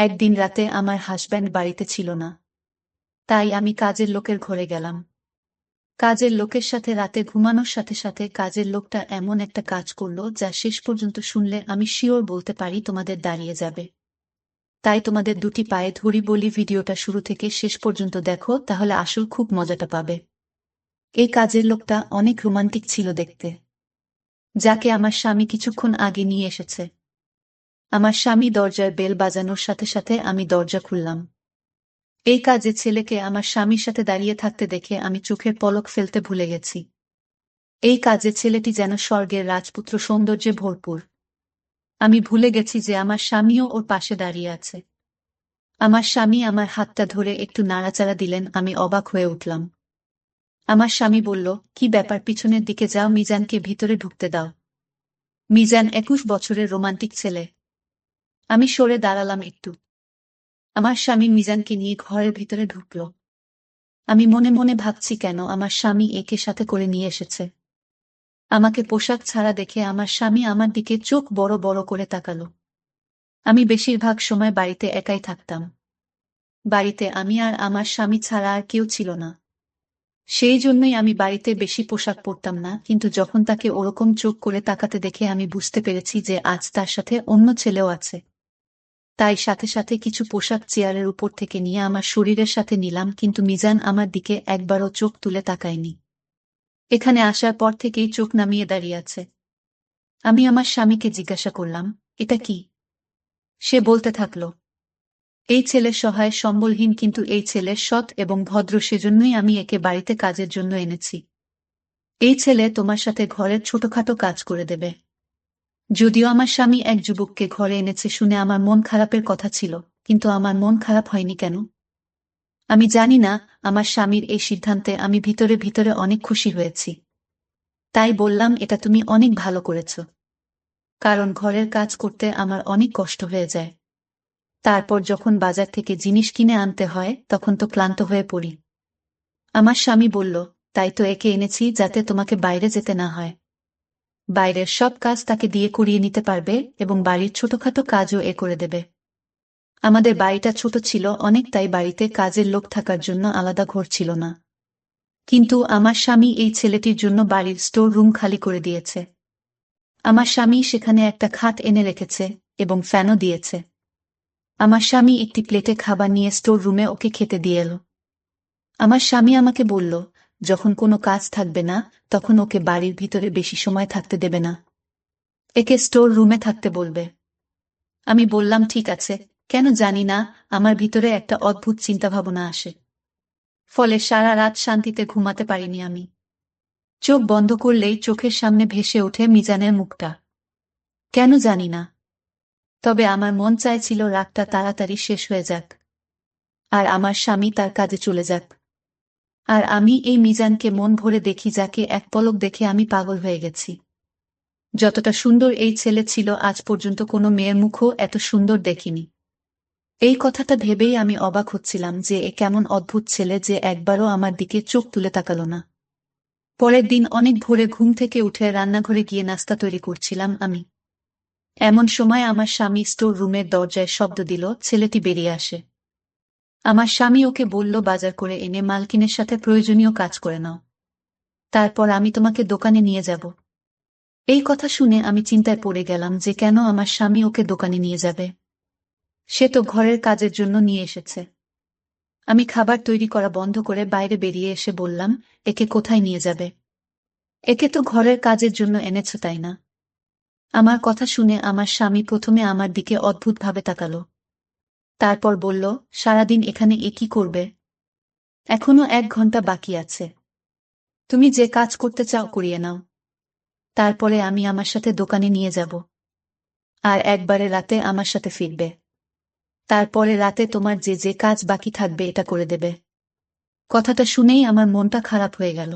একদিন রাতে আমার হাসব্যান্ড বাড়িতে ছিল না। তাই আমি কাজের লোকের ঘরে গেলাম। কাজের লোকের সাথে রাতে ঘুমানোর সাথে সাথে কাজের লোকটা এমন একটা কাজ করলো যা শেষ পর্যন্ত শুনলে আমি শিওর বলতে পারি তোমাদের দাঁড়িয়ে যাবে। তাই তোমাদের দুটি পায়ে ধরি বলি, ভিডিওটা শুরু থেকে শেষ পর্যন্ত দেখো, তাহলে আসল খুব মজাটা পাবে। এই কাজের লোকটা অনেক রোমান্টিক ছিল দেখতে, যাকে আমার স্বামী কিছুক্ষণ আগে নিয়ে এসেছে। আমার স্বামী দরজার বেল বাজানোর সাথে সাথে আমি দরজা খুললাম। এই কাজে ছেলেকে আমার স্বামীর সাথে দাঁড়িয়ে থাকতে দেখে আমি চোখের পলক ফেলতে ভুলে গেছি। এই কাজে ছেলেটি যেন স্বর্গের রাজপুত্র, সৌন্দর্যে ভরপুর। আমি ভুলে গেছি যে আমার স্বামীও ওর পাশে দাঁড়িয়ে আছে। আমার স্বামী আমার হাতটা ধরে একটু নাড়াচাড়া দিলেন, আমি অবাক হয়ে উঠলাম। আমার স্বামী বলল, কি ব্যাপার, পিছনের দিকে যাও, মিজানকে ভিতরে ঢুকতে দাও। মিজান 21 বছরের রোমান্টিক ছেলে। আমি সরে দাঁড়ালাম একটু। আমার স্বামী মিজানকে নিয়ে ঘরের ভিতরে ঢুকল। আমি মনে মনে ভাবছি, কেন আমার স্বামী একে সাথে করে নিয়ে এসেছে। আমাকে পোশাক ছাড়া দেখে আমার স্বামী আমার দিকে চোখ বড় বড় করে তাকালো। আমি বেশিরভাগ সময় বাড়িতে একাই থাকতাম। বাড়িতে আমি আর আমার স্বামী ছাড়া আর কেউ ছিল না। সেই জন্যই আমি বাড়িতে বেশি পোশাক পরতাম না, কিন্তু যখন তাকে ওরকম চোখ করে তাকাতে দেখে আমি বুঝতে পেরেছি যে আজ তার সাথে অন্য ছেলেও আছে। তাই সাথে সাথে কিছু পোশাক চেয়ারের উপর থেকে নিয়ে আমার শরীরের সাথে নিলাম, কিন্তু মিজান আমার দিকে একবারও চোখ তুলে তাকায়নি। এখানে আসার পর থেকেই চোখ নামিয়ে দাঁড়িয়ে আছে। আমি আমার স্বামীকে জিজ্ঞাসা করলাম, এটা কি? সে বলতে থাকল, এই ছেলে সহায় সম্বলহীন, কিন্তু এই ছেলে সৎ এবং ভদ্র, সেজন্যই আমি একে বাড়িতে কাজের জন্য এনেছি। এই ছেলে তোমার সাথে ঘরের ছোটখাটো কাজ করে দেবে। যদিও আমার স্বামী এক যুবককে ঘরে এনেছে শুনে আমার মন খারাপের কথা ছিল, কিন্তু আমার মন খারাপ হয়নি কেন? আমি জানি না। আমার স্বামীর এই সিদ্ধান্তে আমি ভিতরে ভিতরে অনেক খুশি হয়েছি। তাই বললাম, এটা তুমি অনেক ভালো করেছ। কারণ ঘরের কাজ করতে আমার অনেক কষ্ট হয়ে যায়। তারপর যখন বাজার থেকে জিনিস কিনে আনতে হয় তখন তো ক্লান্ত হয়ে পড়ি। আমার স্বামী বলল, তাই তো একে এনেছি, যাতে তোমাকে বাইরে যেতে না হয়। বাইরের সব কাজ তাকে দিয়ে করিয়ে নিতে পারবে এবং বাড়ির ছোটখাটো কাজও এ করে দেবে। আমাদের বাড়িটা ছোট ছিল অনেক, তাই বাড়িতে কাজের লোক থাকার জন্য আলাদা ঘর ছিল না। কিন্তু আমার স্বামী এই ছেলেটির জন্য বাড়ির স্টোর রুম খালি করে দিয়েছে। আমার স্বামী সেখানে একটা খাট এনে রেখেছে এবং ফ্যানও দিয়েছে। আমার স্বামী একটি প্লেটে খাবার নিয়ে স্টোর রুমে ওকে খেতে দিয়ে এলো। আমার স্বামী আমাকে বলল, যখন কোনো কাজ থাকবে না তখন ওকে বাড়ির ভিতরে বেশি সময় থাকতে দেবে না, একে স্টোর রুমে থাকতে বলবে। আমি বললাম, ঠিক আছে। কেন জানি না, আমার ভিতরে একটা অদ্ভুত চিন্তাভাবনা আসে। ফলে সারা রাত শান্তিতে ঘুমাতে পারিনি আমি। চোখ বন্ধ করলেই চোখের সামনে ভেসে ওঠে মিজানের মুখটা। কেন জানি না, তবে আমার মন চাইছিল রাতটা তাড়াতাড়ি শেষ হয়ে যাক, আর আমার স্বামী তার কাজে চলে যাক, আর আমি এই মিজানকে মন ভরে দেখি, যাকে এক পলক দেখে আমি পাগল হয়ে গেছি। যতটা সুন্দর এই ছেলে ছিল, আজ পর্যন্ত কোনো মেয়ের মুখও এত সুন্দর দেখিনি। এই কথাটা ভেবেই আমি অবাক হচ্ছিলাম যে এ কেমন অদ্ভুত ছেলে যে একবারও আমার দিকে চোখ তুলে তাকালো না। পরের দিন অনেক ভোরে ঘুম থেকে উঠে রান্নাঘরে গিয়ে নাস্তা তৈরি করছিলাম আমি। এমন সময় আমার স্বামী স্টোর রুমের দরজায় শব্দ দিল, ছেলেটি বেরিয়ে আসে। আমার স্বামী ওকে বলল, বাজার করে এনে মালকিনের সাথে প্রয়োজনীয় কাজ করে নাও, তারপর আমি তোমাকে দোকানে নিয়ে যাব। এই কথা শুনে আমি চিন্তায় পড়ে গেলাম যে কেন আমার স্বামী ওকে দোকানে নিয়ে যাবে। সে তো ঘরের কাজের জন্য নিয়ে এসেছে। আমি খাবার তৈরি করা বন্ধ করে বাইরে বেরিয়ে এসে বললাম, একে কোথায় নিয়ে যাবে? একে তো ঘরের কাজের জন্য এনেছ, তাই না? আমার কথা শুনে আমার স্বামী প্রথমে আমার দিকে অদ্ভুতভাবে তাকালো। তারপর বলল, সারাদিন এখানে এ কি করবে? এখনো 1 ঘন্টা বাকি আছে। তুমি যে কাজ করতে চাও করিয়ে নাও, তারপরে আমি আমার সাথে দোকানে নিয়ে যাব। আর একবারে রাতে আমার সাথে ফিরবে। তারপরে রাতে তোমার যে যে কাজ বাকি থাকবে এটা করে দেবে। কথাটা শুনেই আমার মনটা খারাপ হয়ে গেল।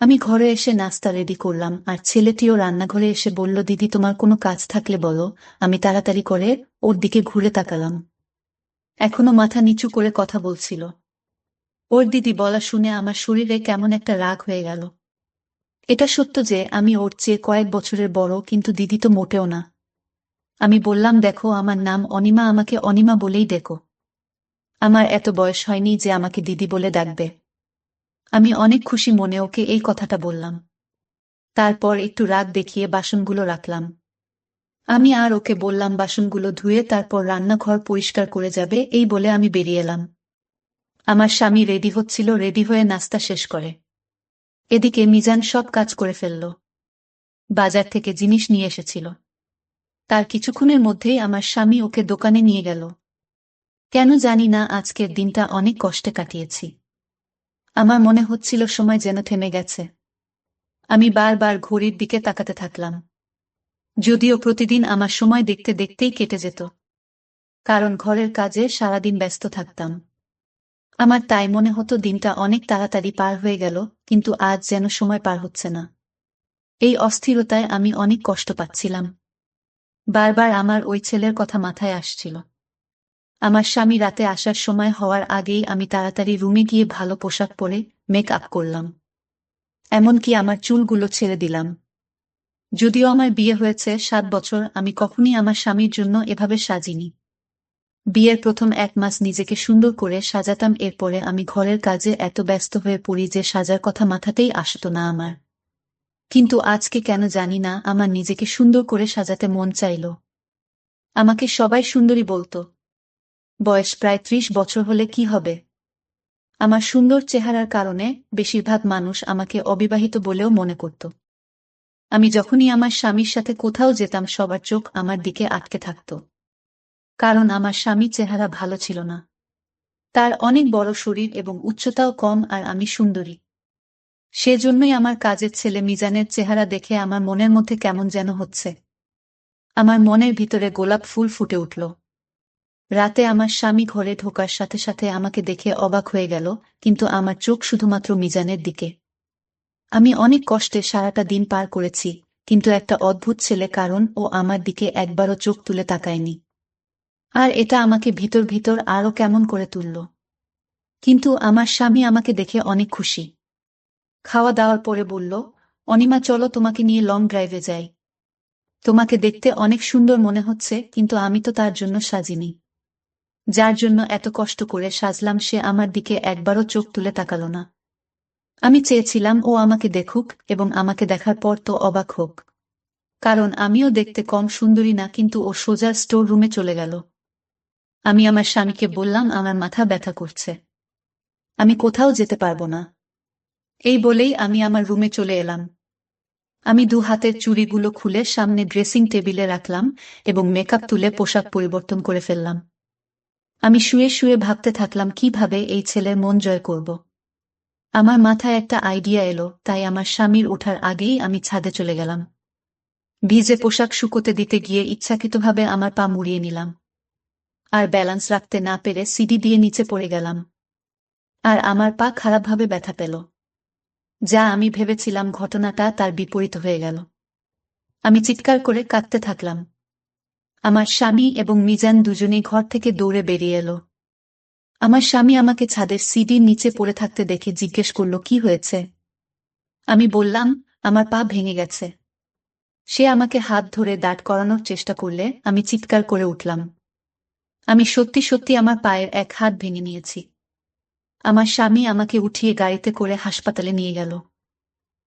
আমি ঘরে এসে নাস্তা রেডি করলাম, আর ছেলেটিও রান্নাঘরে এসে বলল, দিদি তোমার কোনো কাজ থাকলে বলো। আমি তাড়াতাড়ি করে ওর দিকে ঘুরে তাকালাম। এখনো মাথা নিচু করে কথা বলছিল। ওর দিদি বলা শুনে আমার শরীরে কেমন একটা রাগ হয়ে গেল। এটা সত্য যে আমি ওর চেয়ে কয়েক বছরের বড়, কিন্তু দিদি তো মোটেও না। আমি বললাম, দেখো, আমার নাম অনিমা, আমাকে অনিমা বলেই ডেকো। আমার এত বয়স হয়নি যে আমাকে দিদি বলে ডাকবে। আমি অনেক খুশি মনে ওকে এই কথাটা বললাম। তারপর একটু রাগ দেখিয়ে বাসনগুলো রাখলাম। আমি আর ওকে বললাম বাসনগুলো ধুয়ে তারপর রান্নাঘর পরিষ্কার করে যাবে, এই বলে আমি বেরিয়ে এলাম। আমার স্বামী রেডি হচ্ছিল, রেডি হয়ে নাস্তা শেষ করে। এদিকে মিজান সব কাজ করে ফেলল। বাজার থেকে জিনিস নিয়ে এসেছিল। তার কিছুক্ষণের মধ্যেই আমার স্বামী ওকে দোকানে নিয়ে গেল। কেন জানি না আজকের দিনটা অনেক কষ্টে কাটিয়েছি। আমার মনে হচ্ছিল সময় যেন থেমে গেছে। আমি বারবার ঘড়ির দিকে তাকাতে থাকলাম। যদিও প্রতিদিন আমার সময় দেখতে দেখতেই কেটে যেত, কারণ ঘরের কাজে সারাদিন ব্যস্ত থাকতাম। আমার তাই মনে হতো দিনটা অনেক তাড়াতাড়ি পার হয়ে গেল, কিন্তু আজ যেন সময় পার হচ্ছে না। এই অস্থিরতায় আমি অনেক কষ্ট পাচ্ছিলাম। বারবার আমার ওই ছেলের কথা মাথায় আসছিল। আমার স্বামী রাতে আসার সময় হওয়ার আগেই আমি তাড়াতাড়ি রুমে গিয়ে ভালো পোশাক পরে মেক আপ করলাম। এমনকি আমার চুলগুলো ছেড়ে দিলাম। যদিও আমার বিয়ে হয়েছে 7 বছর, আমি কখনই আমার স্বামীর জন্য এভাবে সাজিনি। বিয়ের প্রথম 1 মাস নিজেকে সুন্দর করে সাজাতাম, এরপরে আমি ঘরের কাজে এত ব্যস্ত হয়ে পড়ি যে সাজার কথা মাথাতেই আসতো না আমার। কিন্তু আজকে কেন জানি না আমার নিজেকে সুন্দর করে সাজাতে মন চাইল। আমাকে সবাই সুন্দরী বলতো। বয়স প্রায় 30 বছর হলে কি হবে? আমার সুন্দর চেহারার কারণে বেশিরভাগ মানুষ আমাকে অবিবাহিত বলেও মনে করত। আমি যখনই আমার স্বামীর সাথে কোথাও যেতাম সবার চোখ আমার দিকে আটকে থাকত। কারণ আমার স্বামীর চেহারা ভালো ছিল না। তার অনেক বড় শরীর এবং উচ্চতাও কম, আর আমি সুন্দরী। সেজন্যই আমার কাজের ছেলে মিজানের চেহারা দেখে আমার মনের মধ্যে কেমন যেন হচ্ছে। আমার মনের ভিতরে গোলাপ ফুল ফুটে উঠল। রাতে আমার স্বামী ঘরে ঢোকার সাথে সাথে আমাকে দেখে অবাক হয়ে গেল, কিন্তু আমার চোখ শুধুমাত্র মিজানের দিকে। আমি অনেক কষ্টে সারাটা দিন পার করেছি, কিন্তু একটা অদ্ভুত ছেলে, কারণ ও আমার দিকে একবারও চোখ তুলে তাকায়নি। আর এটা আমাকে ভিতর ভিতর আরও কেমন করে তুলল। কিন্তু আমার স্বামী আমাকে দেখে অনেক খুশি। খাওয়া দাওয়ার পরে বলল, অনিমা, চলো তোমাকে নিয়ে লং ড্রাইভে যাই। তোমাকে দেখতে অনেক সুন্দর মনে হচ্ছে, কিন্তু আমি তো তার জন্য সাজিনি। যার জন্য এত কষ্ট করে সাজলাম সে আমার দিকে একবারও চোখ তুলে তাকালো না। আমি চেয়েছিলাম ও আমাকে দেখুক এবং আমাকে দেখার পর তো অবাক হোক। কারণ আমিও দেখতে কম সুন্দরী না, কিন্তু ও সোজা স্টোর রুমে চলে গেল। আমি আমার স্বামীকে বললাম, আমার মাথা ব্যথা করছে, আমি কোথাও যেতে পারবো না। এই বলেই আমি আমার রুমে চলে এলাম। আমি 2 হাতের চুড়িগুলো খুলে সামনে ড্রেসিং টেবিলে রাখলাম এবং মেকআপ তুলে পোশাক পরিবর্তন করে ফেললাম। আমি শুয়ে শুয়ে ভাবতে থাকলাম কিভাবে এই ছেলের মন জয় করব। আমার মাথায় একটা আইডিয়া এলো, তাই আমার স্বামীর ওঠার আগেই আমি ছাদে চলে গেলাম। ভিজে পোশাক শুকোতে দিতে গিয়ে ইচ্ছাকৃতভাবে আমার পা মুড়িয়ে নিলাম। আর ব্যালেন্স রাখতে না পেরে সিঁড়ি দিয়ে নিচে পড়ে গেলাম। আর আমার পা খারাপভাবে ব্যথা পেল। যা আমি ভেবেছিলাম ঘটনাটা তার বিপরীত হয়ে গেল। আমি চিৎকার করে কাঁদতে থাকলাম। আমার স্বামী এবং মিজান দুজনেই ঘর থেকে দৌড়ে বেরিয়ে এলো। আমার স্বামী আমাকে ছাদের সিঁড়ির নিচে পড়ে থাকতে দেখে জিজ্ঞেস করল, কি হয়েছে? আমি বললাম, আমার পা ভেঙে গেছে। সে আমাকে হাত ধরে দাঁড় করানোর চেষ্টা করলে আমি চিৎকার করে উঠলাম। আমি সত্যি সত্যি আমার পায়ের এক হাত ভেঙে নিয়েছি। আমার স্বামী আমাকে উঠিয়ে গাড়িতে করে হাসপাতালে নিয়ে গেল।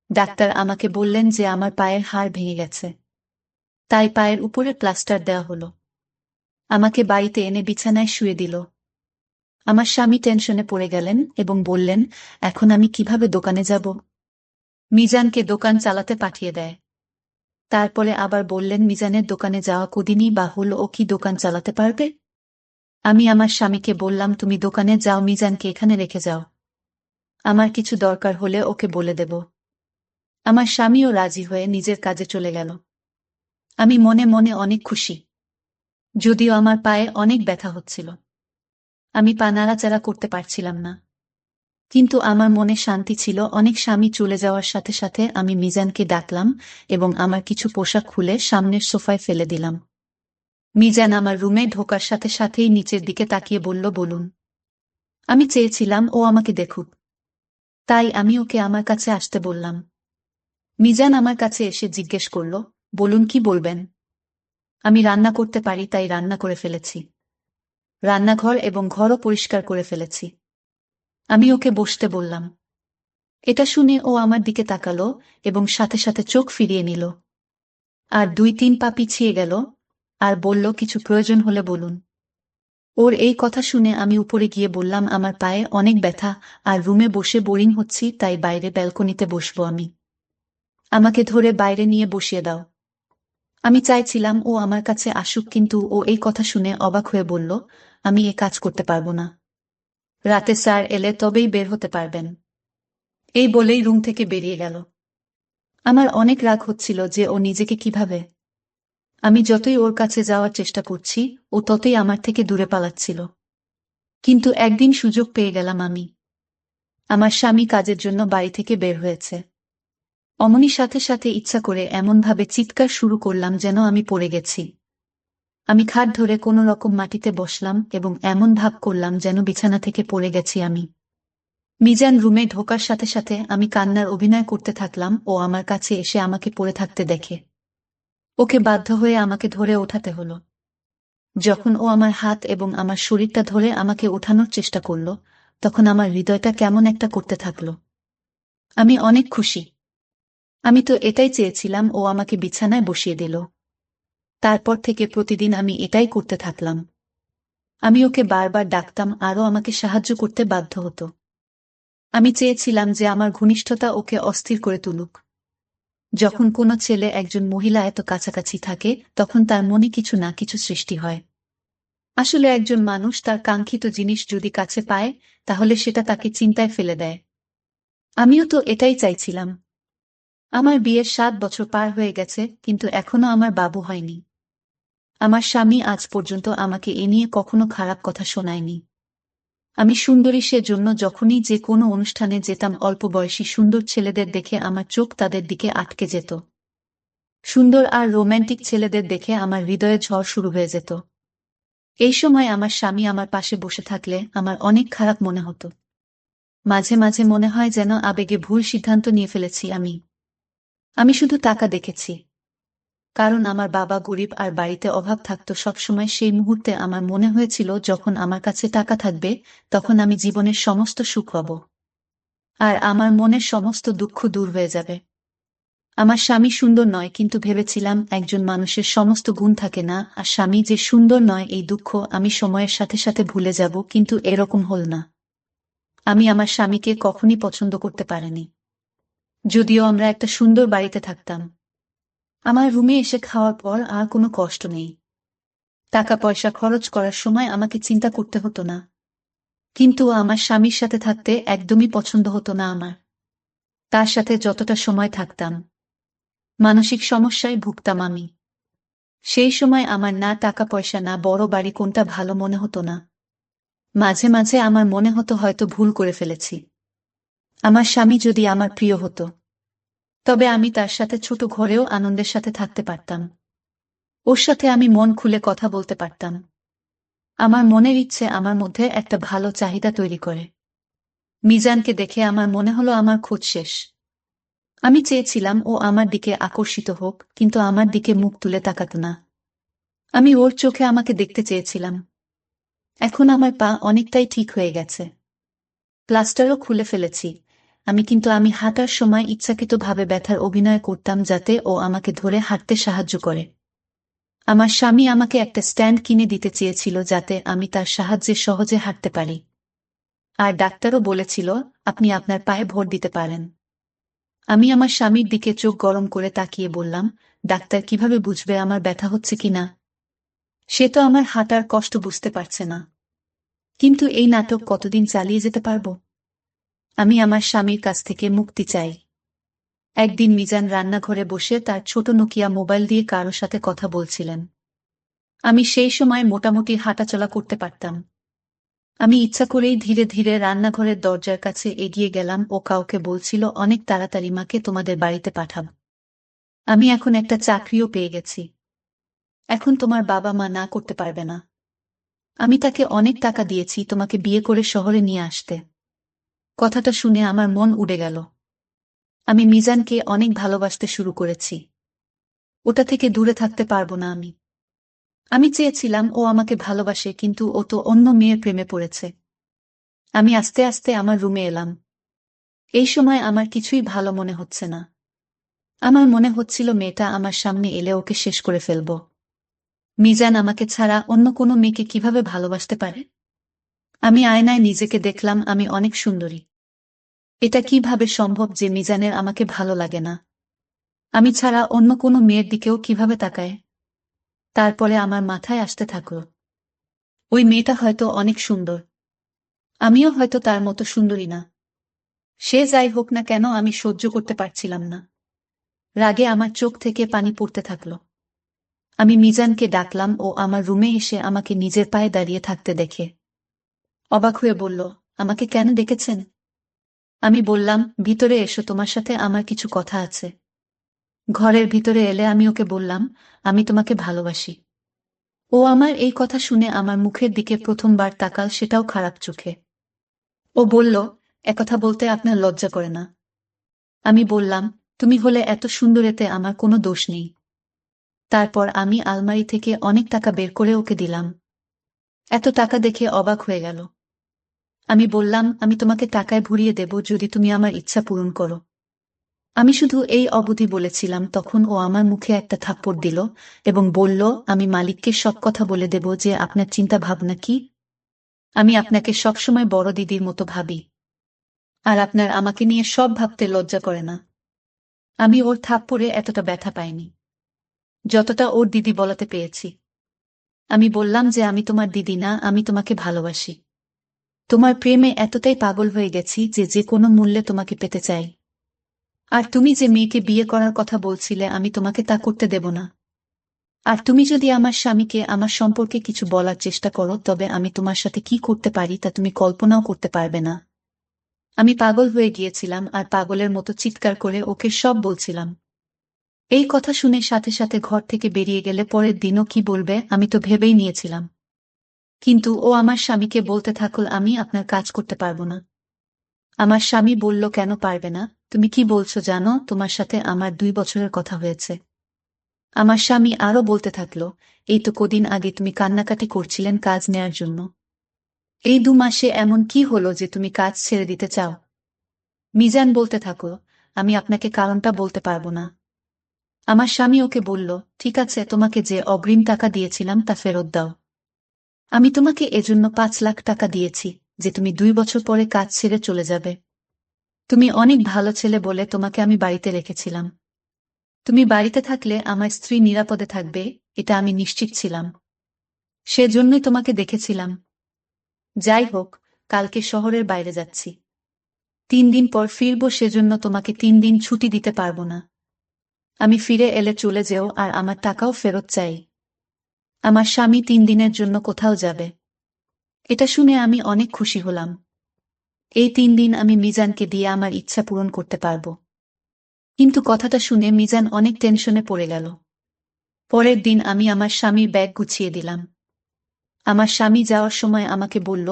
ডাক্তার আমাকে বললেন যে আমার পায়ের হাড় ভেঙে গেছে, তাই পায়ের উপরে প্লাস্টার দেওয়া হলো। আমাকে বাড়িতে এনে বিছানায় শুয়ে দিল। আমার স্বামী টেনশনে পড়ে গেলেন এবং বললেন, এখন আমি কিভাবে দোকানে যাব? মিজানকে দোকান চালাতে পাঠিয়ে দেয়। তারপরে আবার বললেন, মিজানের দোকানে যাওয়া কদিনই বা হল, ও কি দোকান চালাতে পারবে? আমি আমার স্বামীকে বললাম, তুমি দোকানে যাও, মিজানকে এখানে রেখে যাও। আমার কিছু দরকার হলে ওকে বলে দেব। আমার স্বামীও রাজি হয়ে নিজের কাজে চলে গেল। আমি মনে মনে অনেক খুশি, যদিও আমার পায়ে অনেক ব্যথা হচ্ছিল। আমি পা নাড়াচাড়া করতে পারছিলাম না, কিন্তু আমার মনে শান্তি ছিল অনেক। স্বামী চলে যাওয়ার সাথে সাথে আমি মিজানকে ডাকলাম এবং আমার কিছু পোশাক খুলে সামনের সোফায় ফেলে দিলাম। মিজান আমার রুমে ঢোকার সাথে সাথেই নিচের দিকে তাকিয়ে বলল, বলুন। আমি চেয়েছিলাম ও আমাকে দেখুক, তাই আমি ওকে আমার কাছে আসতে বললাম। মিজান আমার কাছে এসে জিজ্ঞেস করল, বলুন, কি বলবেন? আমি রান্না করতে পারি তাই রান্না করে ফেলেছি। রান্নাঘর এবং ঘরও পরিষ্কার করে ফেলেছি। আমি ওকে বসতে বললাম। এটা শুনে ও আমার দিকে তাকালো এবং সাথে সাথে চোখ ফিরিয়ে নিল। আর 2-3 পা পিছিয়ে গেল আর বলল, কিছু প্রয়োজন হলে বলুন। ওর এই কথা শুনে আমি উপরে গিয়ে বললাম, আমার পায়ে অনেক ব্যথা আর রুমে বসে বোরিং হচ্ছি, তাই বাইরে ব্যালকনিতে বসবো আমি। আমাকে ধরে বাইরে নিয়ে বসিয়ে দাও। আমি চাইছিলাম ও আমার কাছে আসুক, কিন্তু ও এই কথা শুনে অবাক হয়ে বলল, আমি এ কাজ করতে পারবো না। রাতে স্যার এলে তবেই বের হতে পারবেন। এই বলেই রুম থেকে বেরিয়ে গেল। আমার অনেক রাগ হচ্ছিল যে ও নিজেকে কিভাবে। আমি যতই ওর কাছে যাওয়ার চেষ্টা করছি, ও ততই আমার থেকে দূরে পালাচ্ছিল। কিন্তু একদিন সুযোগ পেয়ে গেলাম আমি। আমার স্বামী কাজের জন্য বাড়ি থেকে বের হয়েছে। অমনি সাথে সাথে ইচ্ছা করে এমনভাবে চিৎকার শুরু করলাম যেন আমি পড়ে গেছি। আমি খাট ধরে কোনো রকম মাটিতে বসলাম এবং এমন ভাব করলাম যেন বিছানা থেকে পড়ে গেছি আমি। মিজান রুমে ঢোকার সাথে সাথে আমি কান্নার অভিনয় করতে থাকলাম ও আমার কাছে এসে আমাকে পড়ে থাকতে দেখে। ওকে বাধ্য হয়ে আমাকে ধরে ওঠাতে হলো। যখন ও আমার হাত এবং আমার শরীরটা ধরে আমাকে ওঠানোর চেষ্টা করল, তখন আমার হৃদয়টা কেমন একটা করতে থাকলো। আমি অনেক খুশি। আমি তো এটাই চেয়েছিলাম, ও আমাকে বিছানায় বসিয়ে দিল। তারপর থেকে প্রতিদিন আমি এটাই করতে থাকলাম। আমি ওকে বারবার ডাকতাম আরও আমাকে সাহায্য করতে বাধ্য হতো। আমি চেয়েছিলাম যে আমার ঘনিষ্ঠতা ওকে অস্থির করে তুলুক। যখন কোনো ছেলে একজন মহিলা এত কাছাকাছি থাকে, তখন তার মনে কিছু না কিছু সৃষ্টি হয়। আসলে একজন মানুষ তার কাঙ্ক্ষিত জিনিস যদি কাছে পায়, তাহলে সেটা তাকে চিন্তায় ফেলে দেয়। আমিও তো এটাই চাইছিলাম। আমার বিয়ের 7 বছর পার হয়ে গেছে, কিন্তু এখনো আমার বাবু হয়নি। আমার স্বামী আজ পর্যন্ত আমাকে এ নিয়ে কখনো খারাপ কথা শোনায়নি। আমি সুন্দরী, সেজন্য যখনই যে কোনো অনুষ্ঠানে যেতাম, অল্প বয়সী সুন্দর ছেলেদের দেখে আমার চোখ তাদের দিকে আটকে যেত। সুন্দর আর রোম্যান্টিক ছেলেদের দেখে আমার হৃদয়ে ঝড় শুরু হয়ে যেত। এই সময় আমার স্বামী আমার পাশে বসে থাকলে আমার অনেক খারাপ মনে হতো। মাঝে মাঝে মনে হয় যেন আবেগে ভুল সিদ্ধান্ত নিয়ে ফেলেছি আমি। আমি শুধু টাকা দেখেছি। কারণ আমার বাবা গরিব আর বাড়িতে অভাব থাকতো সবসময়। সেই মুহূর্তে আমার মনে হয়েছিল, যখন আমার কাছে টাকা থাকবে, তখন আমি জীবনের সমস্ত সুখ পাব। আর আমার মনের সমস্ত দুঃখ দূর হয়ে যাবে। আমার স্বামী সুন্দর নয়, কিন্তু ভেবেছিলাম একজন মানুষের সমস্ত গুণ থাকে না, আর স্বামী যে সুন্দর নয় এই দুঃখ আমি সময়ের সাথে সাথে ভুলে যাব, কিন্তু এরকম হল না। আমি আমার স্বামীকে কখনই পছন্দ করতে পারিনি। যদিও আমরা একটা সুন্দর বাড়িতে থাকতাম। আমার রুমে এসে খাওয়ার পর আর কোনো কষ্ট নেই। টাকা পয়সা খরচ করার সময় আমাকে চিন্তা করতে হতো না। কিন্তু আমার স্বামীর সাথে থাকতে একদমই পছন্দ হতো না আমার। তার সাথে যতটা সময় থাকতাম, মানসিক সমস্যায় ভুগতাম আমি। সেই সময় আমার না টাকা পয়সা না বড় বাড়ি কোনটা ভালো মনে হতো না। মাঝে মাঝে আমার মনে হতো হয়তো ভুল করে ফেলেছি। আমার স্বামী যদি আমার প্রিয় হতো, তবে আমি তার সাথে ছোট ঘরেও আনন্দের সাথে থাকতে পারতাম। ওর সাথে আমি মন খুলে কথা বলতে পারতাম। আমার মনের ইচ্ছে আমার মধ্যে একটা ভালো চাহিদা তৈরি করে। মিজানকে দেখে আমার মনে হলো আমার খোঁজ শেষ। আমি চেয়েছিলাম ও আমার দিকে আকর্ষিত হোক, কিন্তু আমার দিকে মুখ তুলে তাকাত না। আমি ওর চোখে আমাকে দেখতে চেয়েছিলাম। এখন আমার পা অনেকটাই ঠিক হয়ে গেছে। প্লাস্টারও খুলে ফেলেছি কিন্তু আমি হাঁটার সময় ইচ্ছাকৃতভাবে ব্যথার অভিনয় করতাম যাতে ও আমাকে ধরে হাঁটতে সাহায্য করে। আমার স্বামী আমাকে একটা স্ট্যান্ড কিনে দিতে চেয়েছিল যাতে আমি তার সাহায্যে সহজে হাঁটতে পারি। আর ডাক্তারও বলেছিল, আপনি আপনার পায়ে ভর দিতে পারেন। আমি আমার স্বামীর দিকে চোখ গরম করে তাকিয়ে বললাম, ডাক্তার কিভাবে বুঝবে আমার ব্যথা হচ্ছে কিনা? সে তো আমার হাঁটার কষ্ট বুঝতে পারছে না। কিন্তু এই নাটক কতদিন চালিয়ে যেতে পারবো? আমি আমার স্বামীর কাছ থেকে মুক্তি চাই। একদিন মিজান রান্নাঘরে বসে তার ছোট নোকিয়া মোবাইল দিয়ে কারো সাথে কথা বলছিলেন। আমি সেই সময় মোটামুটি হাঁটাচলা করতে পারতাম। আমি ইচ্ছা করেই ধীরে ধীরে রান্নাঘরের দরজার কাছে এগিয়ে গেলাম। ও কাউকে বলছিল, অনেক তাড়াতাড়ি মাকে তোমাদের বাড়িতে পাঠাব। আমি এখন একটা চাকরিও পেয়ে গেছি। এখন তোমার বাবা মা না করতে পারবে না। আমি তাকে অনেক টাকা দিয়েছি তোমাকে বিয়ে করে শহরে নিয়ে আসতে। কথাটা শুনে আমার মন উড়ে গেল। আমি মিজানকে অনেক ভালোবাসতে শুরু করেছি। ওটা থেকে দূরে থাকতে পারবো না আমি। আমি চেয়েছিলাম ও আমাকে ভালোবাসে, কিন্তু ও তো অন্য মেয়ের প্রেমে পড়েছে। আমি আস্তে আস্তে আমার রুমে এলাম। এই সময় আমার কিছুই ভালো মনে হচ্ছে না। আমার মনে হচ্ছিল মেয়েটা আমার সামনে এলে ওকে শেষ করে ফেলব। মিজান আমাকে ছাড়া অন্য কোনো মেয়েকে কিভাবে ভালোবাসতে পারে? আমি আয়নায় নিজেকে দেখলাম আমি অনেক সুন্দরী। এটা কিভাবে সম্ভব যে মিজানের আমাকে ভালো লাগে না? আমি ছাড়া অন্য কোনো মেয়ের দিকেও কিভাবে তাকায়? তারপরে আমার মাথায় আসতে থাকল, ওই মেয়েটা হয়তো অনেক সুন্দর। আমিও হয়তো তার মতো সুন্দরী না। সে যাই হোক না কেন, আমি সহ্য করতে পারছিলাম না। রাগে আমার চোখ থেকে পানি পড়তে থাকল। আমি মিজানকে ডাকলাম, ও আমার রুমে এসে আমাকে নিজের পায়ে দাঁড়িয়ে থাকতে দেখে অবাক হয়ে বলল, আমাকে কেন ডেকেছেন? আমি বললাম, ভিতরে এসো, তোমার সাথে আমার কিছু কথা আছে। ঘরের ভিতরে এলে আমি ওকে বললাম, আমি তোমাকে ভালোবাসি। ও আমার এই কথা শুনে আমার মুখের দিকে প্রথমবার তাকাল, সেটাও খারাপ চোখে। ও বলল, একথা বলতে আপনার লজ্জা করে না? আমি বললাম, তুমি হলে এত সুন্দর, এতে আমার কোনো দোষ নেই। তারপর আমি আলমারি থেকে অনেক টাকা বের করে ওকে দিলাম। এত টাকা দেখে অবাক হয়ে গেল। আমি বললাম, আমি তোমাকে টাকায় ভরিয়ে দেব যদি তুমি আমার ইচ্ছা পূরণ করো। আমি শুধু এই অবধি বলেছিলাম, তখন ও আমার মুখে একটা থাপ্পড় দিল এবং বলল, আমি মালিককে সব কথা বলে দেব যে আপনার চিন্তা ভাবনা কি। আমি আপনাকে সবসময় বড় দিদির মতো ভাবি, আর আপনার আমাকে নিয়ে সব ভাবতে লজ্জা করে না? আমি ওর থাপ্পড়ে এতটা ব্যথা পাইনি যতটা ওর দিদি বলাতে পেয়েছি। আমি বললাম যে আমি তোমার দিদি না, আমি তোমাকে ভালোবাসি। তোমার প্রেমে এতটাই পাগল হয়ে গেছি যে যে কোনো মূল্যে তোমাকে পেতে চাই। আর তুমি যে মেয়েকে বিয়ে করার কথা বলছিলে, আমি তোমাকে তা করতে দেব না। আর তুমি যদি আমার স্বামীকে আমার সম্পর্কে কিছু বলার চেষ্টা করো, তবে আমি তোমার সাথে কি করতে পারি তা তুমি কল্পনাও করতে পারবে না। আমি পাগল হয়ে গিয়েছিলাম আর পাগলের মতো চিৎকার করে ওকে সব বলছিলাম। এই কথা শুনে সাথে সাথে ঘর থেকে বেরিয়ে গেলে পরের দিনও কি বলবে আমি তো ভেবেই নিয়েছিলাম। কিন্তু ও আমার স্বামীকে বলতে থাকল, আমি আপনার কাজ করতে পারবো না। আমার স্বামী বলল, কেন পারবে না? তুমি কি বলছো জানো? তোমার সাথে আমার 2 বছরের কথা হয়েছে। আমার স্বামী আরো বলতে থাকল, এই তো কদিন আগে তুমি কান্নাকাটি করছিলেন কাজ নেয়ার জন্য। এই 2 মাসে এমন কি হলো যে তুমি কাজ ছেড়ে দিতে চাও? মিজান বলতে থাকো, আমি আপনাকে কারণটা বলতে পারবো না। আমার স্বামী ওকে বলল, ঠিক আছে, তোমাকে যে অগ্রিম টাকা দিয়েছিলাম তা ফেরত দাও। আমি তোমাকে এজন্য 5 লাখ টাকা দিয়েছি যে তুমি 2 বছর পরে কাজ ছেড়ে চলে যাবে। তুমি অনেক ভালো ছেলে বলে তোমাকে আমি বাড়িতে রেখেছিলাম। তুমি বাড়িতে থাকলে আমার স্ত্রী নিরাপদে থাকবে, এটা আমি নিশ্চিত ছিলাম। সেজন্যই তোমাকে দেখেছিলাম। যাই হোক, কালকে শহরের বাইরে যাচ্ছি। 3 দিন পর ফিরব, সেজন্য তোমাকে 3 দিন ছুটি দিতে পারবো না। আমি ফিরে এলে চলে যেও, আর আমার টাকাও ফেরত চাই। আমার স্বামী 3 দিনের জন্য কোথাও যাবে। এটা শুনে আমি অনেক খুশি হলাম। এই 3 দিন আমি মিজানকে দিয়ে আমার ইচ্ছা পূরণ করতে পারবো। কিন্তু কথাটা শুনে মিজান অনেক টেনশনে পড়ে গেল। পরের দিন আমি আমার স্বামীর ব্যাগ গুছিয়ে দিলাম। আমার স্বামী যাওয়ার সময় আমাকে বলল,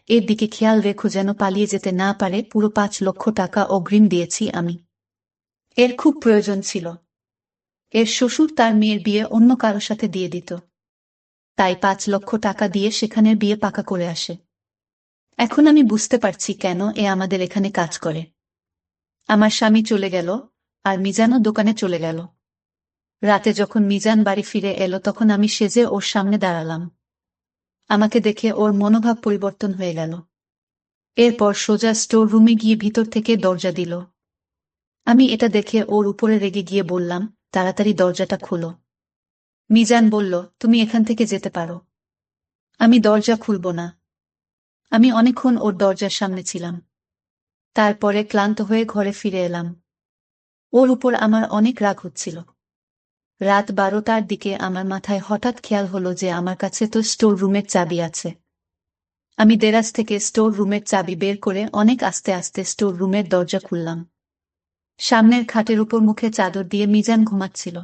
এর দিকে খেয়াল রেখো যেন পালিয়ে যেতে না পারে। পুরো 5 লক্ষ টাকা অগ্রিম দিয়েছি আমি। এর খুব প্রয়োজন ছিল। এর শ্বশুর তার মেয়ের বিয়ে অন্য কারো সাথে দিয়ে দিত, তাই 5 লক্ষ টাকা দিয়ে সেখানের বিয়ে পাকা করে আসে। এখন আমি বুঝতে পারছি কেন এ আমাদের এখানে কাজ করে। আমার স্বামী চলে গেল, আর মিজানও দোকানে চলে গেল। রাতে যখন মিজান বাড়ি ফিরে এলো, তখন আমি সেজে ওর সামনে দাঁড়ালাম। আমাকে দেখে ওর মনোভাব পরিবর্তন হয়ে গেল। এরপর সোজা স্টোর রুমে গিয়ে ভিতর থেকে দরজা দিল। আমি এটা দেখে ওর উপরে রেগে গিয়ে বললাম, তাড়াতাড়ি দরজাটা খোলো। মিজান বলল, তুমি এখান থেকে যেতে পারো। আমি দরজা খুলব না। আমি অনেকক্ষণ ওর দরজার সামনে ছিলাম। তারপরে ক্লান্ত হয়ে ঘরে ফিরে এলাম। ওর উপর আমার অনেক রাগ হচ্ছিল। রাত 12টার দিকে আমার মাথায় হঠাৎ খেয়াল হলো যে আমার কাছে তো স্টোর রুমের চাবি আছে। আমি দেরাজ থেকে স্টোর রুমের চাবি বের করে অনেক আস্তে আস্তে স্টোর রুমের দরজা খুললাম। সামনের খাটের উপর মুখে চাদর দিয়ে মিজান ঘুমাচ্ছিল।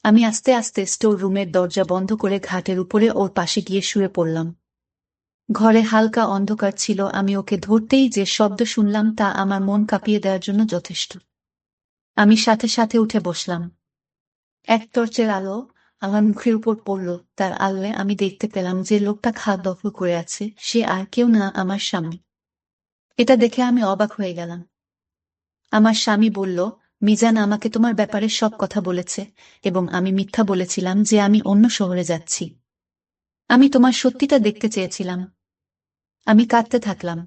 আমি আস্তে আস্তে স্টোর রুমের দরজা বন্ধ করে ঘাটের উপরে ওর পাশে গিয়ে শুয়ে পড়লাম। ঘরে হালকা অন্ধকার ছিল। আমি ওকে ধরতেই যে শব্দ শুনলাম তা আমার মন কাঁপিয়ে দেওয়ার জন্য যথেষ্ট। আমি সাথে সাথে উঠে বসলাম। এক টর্চের আলো আমার মুখের উপর পড়ল। তার আড়ালে আমি দেখতে পেলাম যে লোকটা খাট দখল করে আছে সে আর কেউ না, আমার স্বামী। এটা দেখে আমি অবাক হয়ে গেলাম। আমার স্বামী বলল, মিজান আমাকে তোমার ব্যাপারে সব কথা বলেছে এবং আমি মিথ্যা বলেছিলাম যে আমি অন্য শহরে যাচ্ছি। আমি তোমার সত্যিটা দেখতে চেয়েছিলাম। আমি কাঁদতে থাকলাম।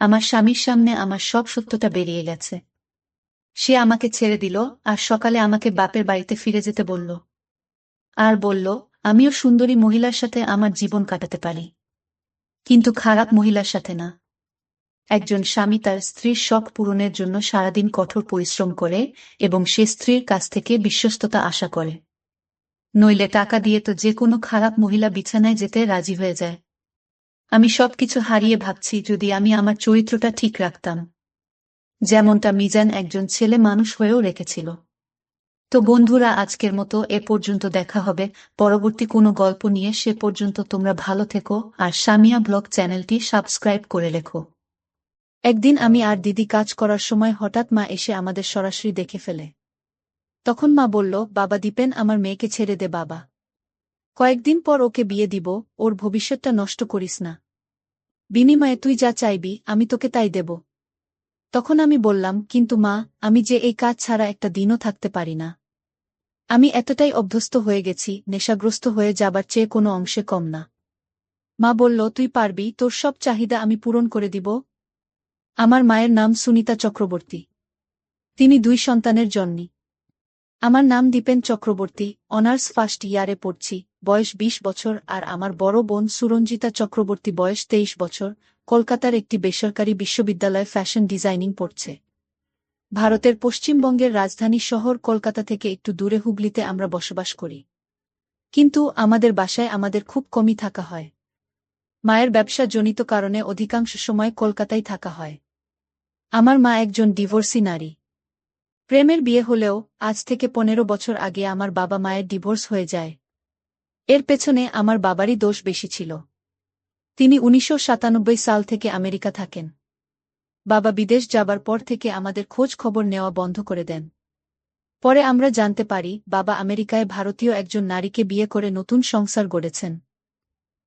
আমার স্বামীর সামনে আমার সব সত্যটা বেরিয়ে গেছে। সে আমাকে ছেড়ে দিল আর সকালে আমাকে বাপের বাড়িতে ফিরে যেতে বলল। আর বলল, আমিও সুন্দরী মহিলার সাথে আমার জীবন কাটাতে পারি, কিন্তু খারাপ মহিলার সাথে না। একজন স্বামী তার স্ত্রীর শখ পূরণের জন্য সারাদিন কঠোর পরিশ্রম করে এবং সে স্ত্রীর কাছ থেকে বিশ্বস্ততা আশা করে। নইলে টাকা দিয়ে তো যে কোনো খারাপ মহিলা বিছানায় যেতে রাজি হয়ে যায়। আমি সবকিছু হারিয়ে ভাবছি যদি আমি আমার চরিত্রটা ঠিক রাখতাম, যেমনটা মিজান একজন ছেলে মানুষ হয়েও রেখেছিল। তো বন্ধুরা, আজকের মতো এ পর্যন্ত। দেখা হবে পরবর্তী কোনো গল্প নিয়ে। সে পর্যন্ত তোমরা ভালো থেকো আর সামিয়া ব্লগ চ্যানেলটি সাবস্ক্রাইব করে রেখো। একদিন আমি আর দিদি কাজ করার সময় হঠাৎ মা এসে আমাদের সরাসরি দেখে ফেলে। তখন মা বলল, বাবা দীপেন, আমার মেয়েকে ছেড়ে দে বাবা। কয়েকদিন পর ওকে বিয়ে দিব, ওর ভবিষ্যৎটা নষ্ট করিস না। বিনিময়ে তুই যা চাইবি আমি তোকে তাই দেব। তখন আমি বললাম, কিন্তু মা, আমি যে এই কাজ ছাড়া একটা দিনও থাকতে পারি না। আমি এতটাই অভ্যস্ত হয়ে গেছি, নেশাগ্রস্ত হয়ে যাবার চেয়ে কোনো অংশে কম না। মা বলল, তুই পারবি, তোর সব চাহিদা আমি পূরণ করে দিব। আমার মায়ের নাম সুনিতা চক্রবর্তী। তিনি 2 সন্তানের জননী। আমার নাম দীপেন চক্রবর্তী, অনার্স ফার্স্ট ইয়ারে পড়ছি, বয়স 20 বছর। আর আমার বড় বোন সুরঞ্জিতা চক্রবর্তী, বয়স 23 বছর, কলকাতার একটি বেসরকারি বিশ্ববিদ্যালয়ে ফ্যাশন ডিজাইনিং পড়ছে। ভারতের পশ্চিমবঙ্গের রাজধানী শহর কলকাতা থেকে একটু দূরে হুগলিতে আমরা বসবাস করি। কিন্তু আমাদের বাসায় আমাদের খুব কমই থাকা হয়। মায়ের ব্যবসা জনিত কারণে অধিকাংশ সময় কলকাতায় থাকা হয়। আমার মা একজন ডিভোর্সি নারী। প্রেমের বিয়ে হলেও আজ থেকে 15 বছর আগে আমার বাবা মায়ের ডিভোর্স হয়ে যায়। এর পেছনে আমার বাবারই দোষ বেশি ছিল। তিনি 1997 সাল থেকে আমেরিকা থাকেন। বাবা বিদেশ যাবার পর থেকে আমাদের খোঁজ খবর নেওয়া বন্ধ করে দেন। পরে আমরা জানতে পারি বাবা আমেরিকায় ভারতীয় একজন নারীকে বিয়ে করে নতুন সংসার গড়েছেন।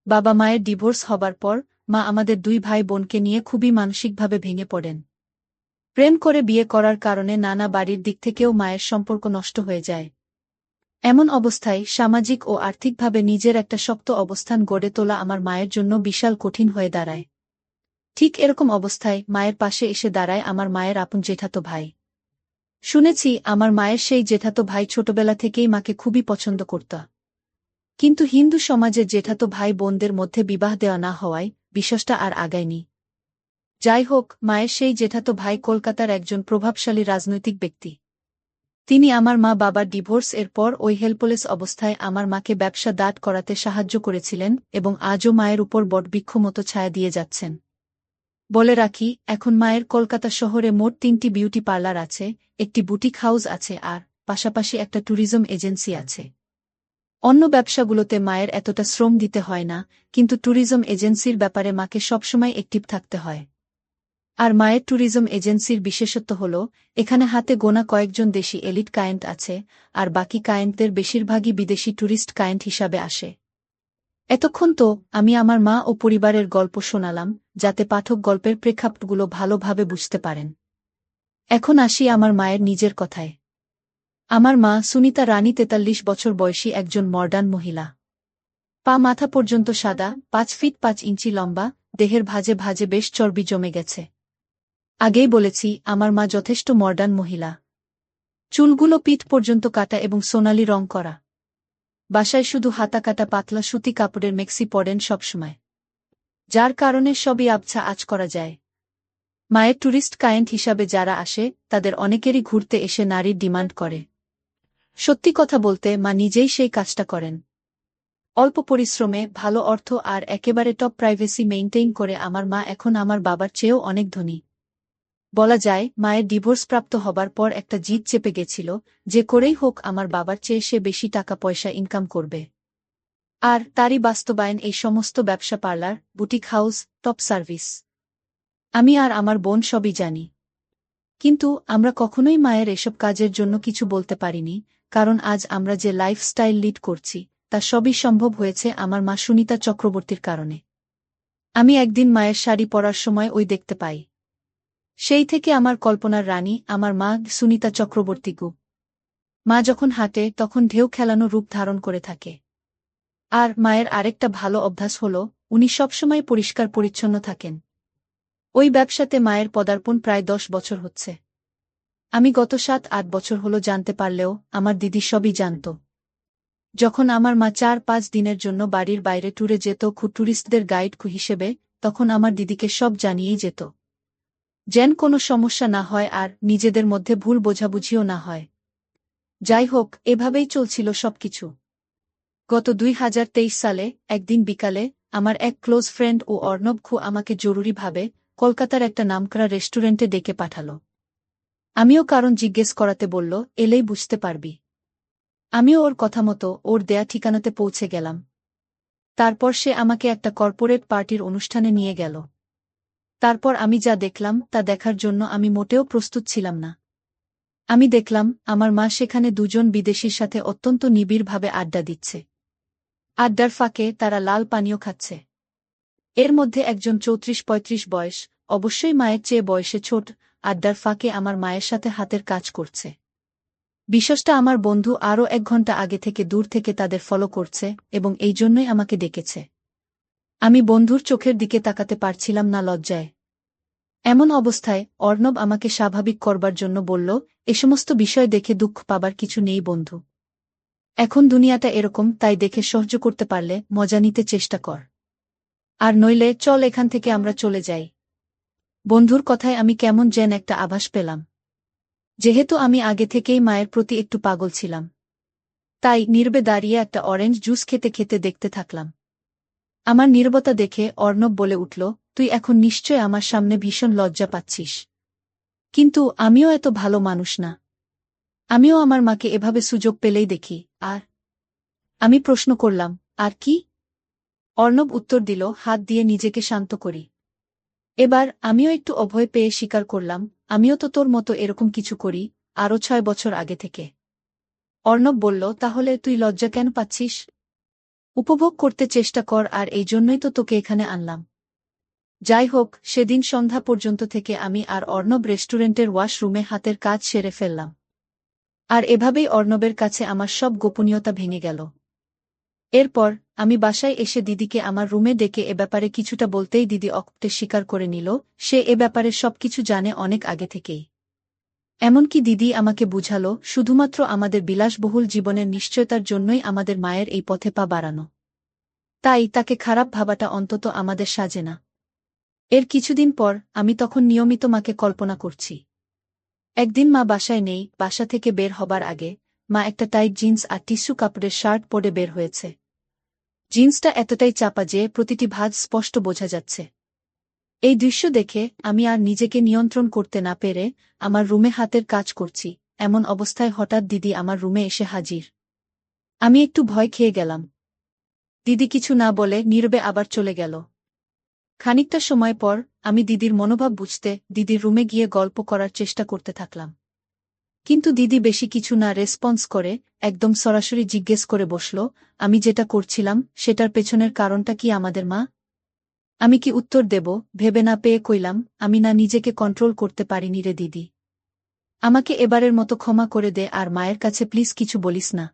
বাবা মায়ের ডিভোর্স হবার পর মা আমাদের 2 ভাই বোনকে নিয়ে খুবই মানসিকভাবে ভেঙে পড়েন। প্রেম করে বিয়ে করার কারণে নানা বাড়ির দিক থেকেও মায়ের সম্পর্ক নষ্ট হয়ে যায়। এমন অবস্থায় সামাজিক ও আর্থিকভাবে নিজের একটা শক্ত অবস্থান গড়ে তোলা আমার মায়ের জন্য বিশাল কঠিন হয়ে দাঁড়ায়। ঠিক এরকম অবস্থায় মায়ের পাশে এসে দাঁড়ায় আমার মায়ের আপন জেঠাতো ভাই। শুনেছি আমার মায়ের সেই জেঠাতো ভাই ছোটবেলা থেকেই মাকে খুবই পছন্দ করত। কিন্তু হিন্দু সমাজে জেঠাতো ভাই বোনদের মধ্যে বিবাহ দেওয়া না হওয়ায় বিশ্বাসটা আর আগায়নি। যাই হোক, মায়ের সেই জেঠাতো ভাই কলকাতার একজন প্রভাবশালী রাজনৈতিক ব্যক্তি। তিনি আমার মা বাবার ডিভোর্স এর পর ওই হেল্পলেস অবস্থায় আমার মাকে ব্যবসা দাঁড় করাতে সাহায্য করেছিলেন এবং আজও মায়ের উপর বটবৃক্ষ মতো ছায়া দিয়ে যাচ্ছেন। বলে রাখি, এখন মায়ের কলকাতা শহরে মোট 3টি বিউটি পার্লার আছে, একটি বুটিক হাউস আছে আর পাশাপাশি একটা ট্যুরিজম এজেন্সি আছে। অন্য ব্যবসাগুলোতে মায়ের এতটা শ্রম দিতে হয় না, কিন্তু ট্যুরিজম এজেন্সির ব্যাপারে মাকে সবসময় অ্যাক্টিভ থাকতে হয়। আর মায়ের ট্যুরিজম এজেন্সির বিশেষত্ব হল এখানে হাতে গোনা কয়েকজন দেশি এলিট ক্লায়েন্ট আছে, আর বাকি ক্লায়েন্টদের বেশিরভাগই বিদেশি ট্যুরিস্ট ক্লায়েন্ট হিসাবে আসে। এতক্ষণ তো আমি আমার মা ও পরিবারের গল্প শোনালাম, যাতে পাঠক গল্পের প্রেক্ষাপটগুলো ভালোভাবে বুঝতে পারেন। এখন আসি আমার মায়ের নিজের কথায়। আমার মা সুনিতা রানী 43 বছর বয়সী একজন মডার্ন মহিলা। পা মাথা পর্যন্ত সাদা, 5 ফিট 5 ইঞ্চি লম্বা, দেহের ভাঁজে ভাঁজে বেশ চর্বি জমে গেছে। আগেই বলেছি আমার মা যথেষ্ট মডার্ন মহিলা। চুলগুলো পিঠ পর্যন্ত কাটা এবং সোনালি রং করা। বাসায় শুধু হাতা কাটা পাতলা সুতি কাপড়ের মেক্সি পরেন সবসময়, যার কারণে সবই আবছা আঁচ করা যায়। মায়ের ট্যুরিস্ট ক্লায়েন্ট হিসাবে যারা আসে তাদের অনেকেরই ঘুরতে এসে নারীর ডিমান্ড করে। সত্যি কথা বলতে মা নিজেই সেই কাজটা করেন। অল্প পরিশ্রমে ভালো অর্থ আর একেবারে টপ প্রাইভেসি মেইনটেইন করে আমার মা এখন আমার বাবার চেয়েও অনেক ধনী। বলা যায় মায়ের ডিভোর্সপ্রাপ্ত হবার পর একটা জিদ চেপে গেছিল, যে করেই হোক আমার বাবার চেয়ে সে বেশি টাকা পয়সা ইনকাম করবে। আর তারই বাস্তবায়ন এই সমস্ত ব্যবসা, parlour, boutique house, top service. আমি আর আমার বোন সবই জানি, কিন্তু আমরা কখনোই মায়ের এসব কাজের জন্য কিছু বলতে পারিনি, কারণ আজ আমরা যে লাইফস্টাইল লিড করছি তা সবই সম্ভব হয়েছে আমার মা সুনিতা চক্রবর্তীর কারণে। আমি একদিন মায়ের শাড়ি পরার সময় ওই দেখতে পাই। সেই থেকে আমার কল্পনার রানী আমার মা সুনিতা চক্রবর্তী গু। মা যখন হাঁটে তখন ঢেউ খেলানো রূপ ধারণ করে থাকে। আর মায়ের আরেকটা ভালো অভ্যাস হল উনি সবসময় পরিষ্কার পরিচ্ছন্ন থাকেন। ওই ব্যবসাতে মায়ের পদার্পণ প্রায় 10 বছর হচ্ছে। আমি গত 7-8 বছর হলো জানতে পারলেও আমার দিদি সবই জানত। যখন আমার মা 4-5 দিনের জন্য বাড়ির বাইরে ট্যুরে যেত ট্যুরিস্টদের গাইড হিসেবে, তখন আমার দিদিকে সব জানিয়েই যেত। যেন কোনো সমস্যা না হয় আর নিজেদের মধ্যে ভুল বোঝাবুঝিও না হয়। যাই হোক, এভাবেই চলছিল সবকিছু। গত 2023 সালে একদিন বিকালে আমার এক ক্লোজ ফ্রেন্ড ও অর্ণব আমাকে জরুরিভাবে কলকাতার একটা নামকরা রেস্টুরেন্টে ডেকে পাঠালো। আমিও কারণ জিজ্ঞেস করাতে বলল, এলেই বুঝতে পারবি। আমিও ওর কথা মতো ওর দেয়া ঠিকানাতে পৌঁছে গেলাম। তারপর সে আমাকে একটা কর্পোরেট পার্টির অনুষ্ঠানে নিয়ে গেল। তারপর আমি যা দেখলাম তা দেখার জন্য আমি মোটেও প্রস্তুত ছিলাম না। আমি দেখলাম আমার মা সেখানে দুজন বিদেশীর সাথে অত্যন্ত নিবিড়ভাবে আড্ডা দিচ্ছে। আড্ডার ফাঁকে তারা লাল পানীয় খাচ্ছে। এর মধ্যে একজন 34-35 বয়স, অবশ্যই মায়ের চেয়ে বয়সে ছোট, আড্ডার ফাঁকে আমার মায়ের সাথে হাতের কাজ করছে। বিশেষটা আমার বন্ধু আরও 1 ঘন্টা আগে থেকে দূর থেকে তাদের ফলো করছে এবং এই জন্যই আমাকে ডেকেছে। আমি বন্ধুর চোখের দিকে তাকাতে পারছিলাম না লজ্জায়। এমন অবস্থায় অর্ণব আমাকে স্বাভাবিক করবার জন্য বলল, এ সমস্ত বিষয় দেখে দুঃখ পাবার কিছু নেই বন্ধু। এখন দুনিয়াটা এরকম, তাই দেখে সহ্য করতে পারলে মজা নিতে চেষ্টা কর। আর নইলে চল এখান থেকে আমরা চলে যাই। বন্ধুর কথায় আমি কেমন যেন একটা আভাস পেলাম। যেহেতু আমি আগে থেকেই মায়ের প্রতি একটু পাগল ছিলাম, তাই নীরবে দাঁড়িয়ে একটা অরেঞ্জ জুস খেতে খেতে দেখতে থাকলাম। আমার নীরবতা দেখে অর্ণব বলে উঠল, তুই এখন নিশ্চয় আমার সামনে ভীষণ লজ্জা পাচ্ছিস। কিন্তু আমিও এত ভালো মানুষ না। আমিও আমার মাকে এভাবে সুযোগ পেলেই দেখি। আর আমি প্রশ্ন করলাম, আর কি? অর্ণব উত্তর দিল, হাত দিয়ে নিজেকে শান্ত করি। এবার আমিও একটু অভয় পেয়ে স্বীকার করলাম, আমিও তো তোর মতো এরকম কিছু করি, আরও 6 বছর আগে থেকে। অর্ণব বলল, তাহলে তুই লজ্জা কেন পাচ্ছিস? উপভোগ করতে চেষ্টা কর, আর এই জন্যই তো তোকে এখানে আনলাম। যাই হোক, সেদিন সন্ধ্যা পর্যন্ত থেকে আমি আর অর্ণব রেস্টুরেন্টের ওয়াশরুমে হাতের কাজ সেরে ফেললাম। আর এভাবেই অর্ণবের কাছে আমার সব গোপনীয়তা ভেঙে গেল। এরপর আমি বাসায় এসে দিদিকে আমার রুমে ডেকে এ ব্যাপারে কিছুটা বলতেই দিদি অকপটে স্বীকার করে নিল সে এ ব্যাপারে সবকিছু জানে অনেক আগে থেকেই। এমনকি দিদি আমাকে বুঝালো, শুধুমাত্র আমাদের বিলাসবহুল জীবনের নিশ্চয়তার জন্যই আমাদের মায়ের এই পথে পা বাড়ানো। তাই তাকে খারাপ ভাবাটা অন্তত আমাদের সাজে না। এর কিছুদিন পর আমি তখন নিয়মিত মাকে কল্পনা করছি। একদিন মা বাসায় নেই, বাসা থেকে বের হবার আগে মা একটা টাইট জিন্স আর টিস্যু কাপড়ের শার্ট পরে বের হয়েছে। জিন্সটা এতটাই চাপা যে প্রতিটি ভাঁজ স্পষ্ট বোঝা যাচ্ছে। এই দৃশ্য দেখে আমি আর নিজেকে নিয়ন্ত্রণ করতে না পেরে আমার রুমে হাতের কাজ করছি, এমন অবস্থায় হঠাৎ দিদি আমার রুমে এসে হাজির। আমি একটু ভয় খেয়ে গেলাম। দিদি কিছু না বলে নীরবে আবার চলে গেল। খানিকটা সময় পর আমি দিদির মনোভাব বুঝতে দিদির রুমে গিয়ে গল্প করার চেষ্টা করতে থাকলাম। কিন্তু দিদি বেশি কিছু না রেসপন্স করে একদম সরাসরি জিজ্ঞেস করে বসল, আমি যেটা করছিলাম সেটার পেছনের কারণটা কি আমাদের মা? আমি কি উত্তর দেব ভেবে না পেয়ে কইলাম, আমি না নিজেকে কন্ট্রোল করতে পারিনি রে দিদি। আমাকে এবারের মতো ক্ষমা করে দে আর মায়ের কাছে প্লিজ কিছু বলিস না।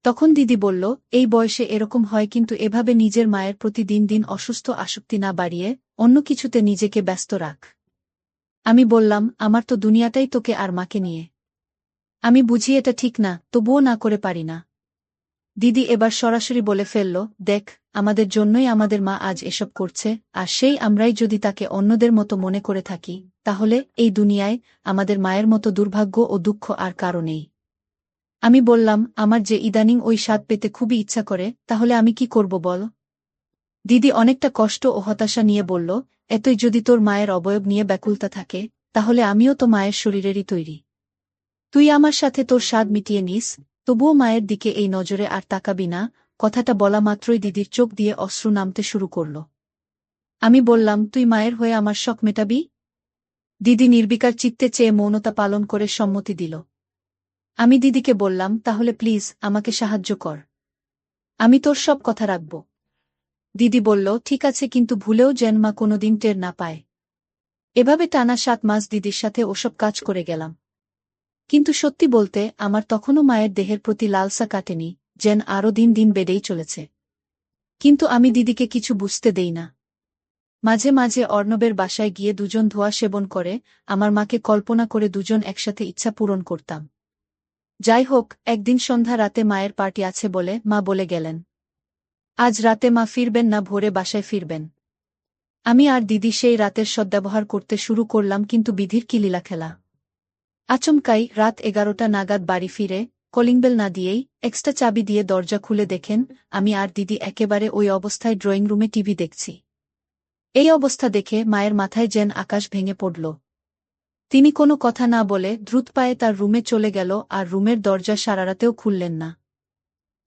তখন দিদি বলল, এই বয়সে এরকম হয়, কিন্তু এভাবে নিজের মায়ের প্রতি দিন দিন অসুস্থ আসক্তি না বাড়িয়ে অন্য কিছুতে নিজেকে ব্যস্ত রাখ। আমি বললাম, আমার তো দুনিয়াটাই তোকে আর মাকে নিয়ে। আমি বুঝি এটা ঠিক না, তবুও না করে পারি না। দিদি এবার সরাসরি বলে ফেলল, দেখ, আমাদের জন্যই আমাদের মা আজ এসব করছে, আর সেই আমরাই যদি তাকে অন্যদের মতো মনে করে থাকি, তাহলে এই দুনিয়ায় আমাদের মায়ের মতো দুর্ভাগ্য ও দুঃখ আর কারো নেই। আমি বললাম, আমার যে ইদানিং ওই স্বাদ পেতে খুবই ইচ্ছা করে, তাহলে আমি কি করব বল? দিদি অনেকটা কষ্ট ও হতাশা নিয়ে বলল, এতই যদি তোর মায়ের অবয়ব নিয়ে ব্যাকুলতা থাকে, তাহলে আমিও তো মায়ের শরীরেরই তৈরি। তুই আমার সাথে তোর স্বাদ মিটিয়ে নিস, তবুও মায়ের দিকে এই নজরে আর তাকাবি না। কথাটা বলা মাত্রই দিদির চোখ দিয়ে অশ্রু নামতে শুরু করল। আমি বললাম, তুই মায়ের হয়ে আমার শখ মেটাবি? দিদি নির্বিকার চিত্তে চেয়ে মৌনতা পালন করে সম্মতি দিল। আমি দিদিকে বললাম, তাহলে প্লিজ আমাকে সাহায্য কর। আমি তোর সব কথা রাখব। দিদি বলল, ঠিক আছে, কিন্তু ভুলেও যেন মা কোনোদিন টের না পায়। এভাবে টানা 7 মাস দিদির সাথে ওসব কাজ করে গেলাম। কিন্তু সত্যি বলতে আমার তখনও মায়ের দেহের প্রতি লালসা কাটেনি, যেন আরও দিন দিন বেড়েই চলেছে। কিন্তু আমি দিদিকে কিছু বুঝতে দেই না। মাঝে মাঝে অর্ণবের বাসায় গিয়ে দুজন ধোঁয়া সেবন করে আমার মাকে কল্পনা করে দুজন একসাথে ইচ্ছা পূরণ করতাম। যাই হোক, একদিন সন্ধ্যা রাতে মায়ের পার্টি আছে বলে মা বলে গেলেন। আজ রাতে মা ফিরবেন না, ভোরে বাসায় ফিরবেন। আমি আর দিদি সেই রাতের সদ্ব্যবহার করতে শুরু করলাম, কিন্তু বিধির কি লীলা খেলা। আচমকাই রাত 11টা নাগাদ বাড়ি ফিরে কলিংবেল না দিয়েই এক্সট্রা চাবি দিয়ে দরজা খুলে দেখেন আমি আর দিদি একেবারে ওই অবস্থায় ড্রয়িং রুমে টিভি দেখছি। এই অবস্থা দেখে মায়ের মাথায় যেন আকাশ ভেঙে পড়ল। তিনি কোনো কথা না বলে দ্রুত পায়ে তার রুমে চলে গেল, আর রুমের দরজা সারারাতেও খুললেন না।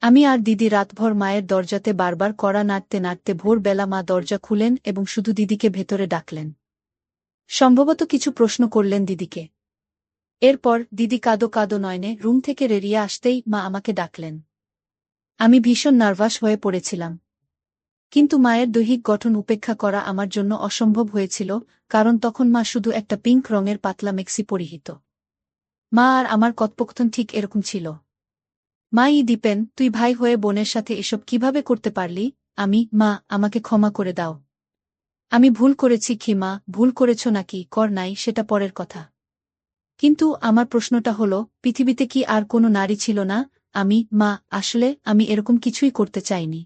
আমি আর দিদি রাতভর মায়ের দরজাতে বারবার কড়া নাড়তে নাড়তে ভোরবেলা মা দরজা খুলেন এবং শুধু দিদিকে ভেতরে ডাকলেন। সম্ভবত কিছু প্রশ্ন করলেন দিদিকে। এরপর দিদি কাঁদো কাঁদো নয়নে রুম থেকে বেরিয়ে আসতেই মা আমাকে ডাকলেন। আমি ভীষণ নার্ভাস হয়ে পড়েছিলাম। কিন্তু মায়ের দৈহিক গঠন উপেক্ষা করা আমার জন্য অসম্ভব হয়েছিল, কারণ তখন মা শুধু একটা পিঙ্ক রঙের পাতলা মেক্সি পরিহিত। মা আর আমার কথোপকথন ঠিক এরকম ছিল। দীপেন, তুই ভাই হয়ে বোনের সাথে এসব কিভাবে করতে পারলি? মা, আমাকে ক্ষমা করে দাও। আমি ভুল করেছি কি মা? ভুল করেছ নাকি কর নাই সেটা পরের কথা। কিন্তু আমার প্রশ্নটা হলো, পৃথিবীতে কি আর কোনো নারী ছিল না? মা, আসলে আমি এরকম কিছুই করতে চাইনি।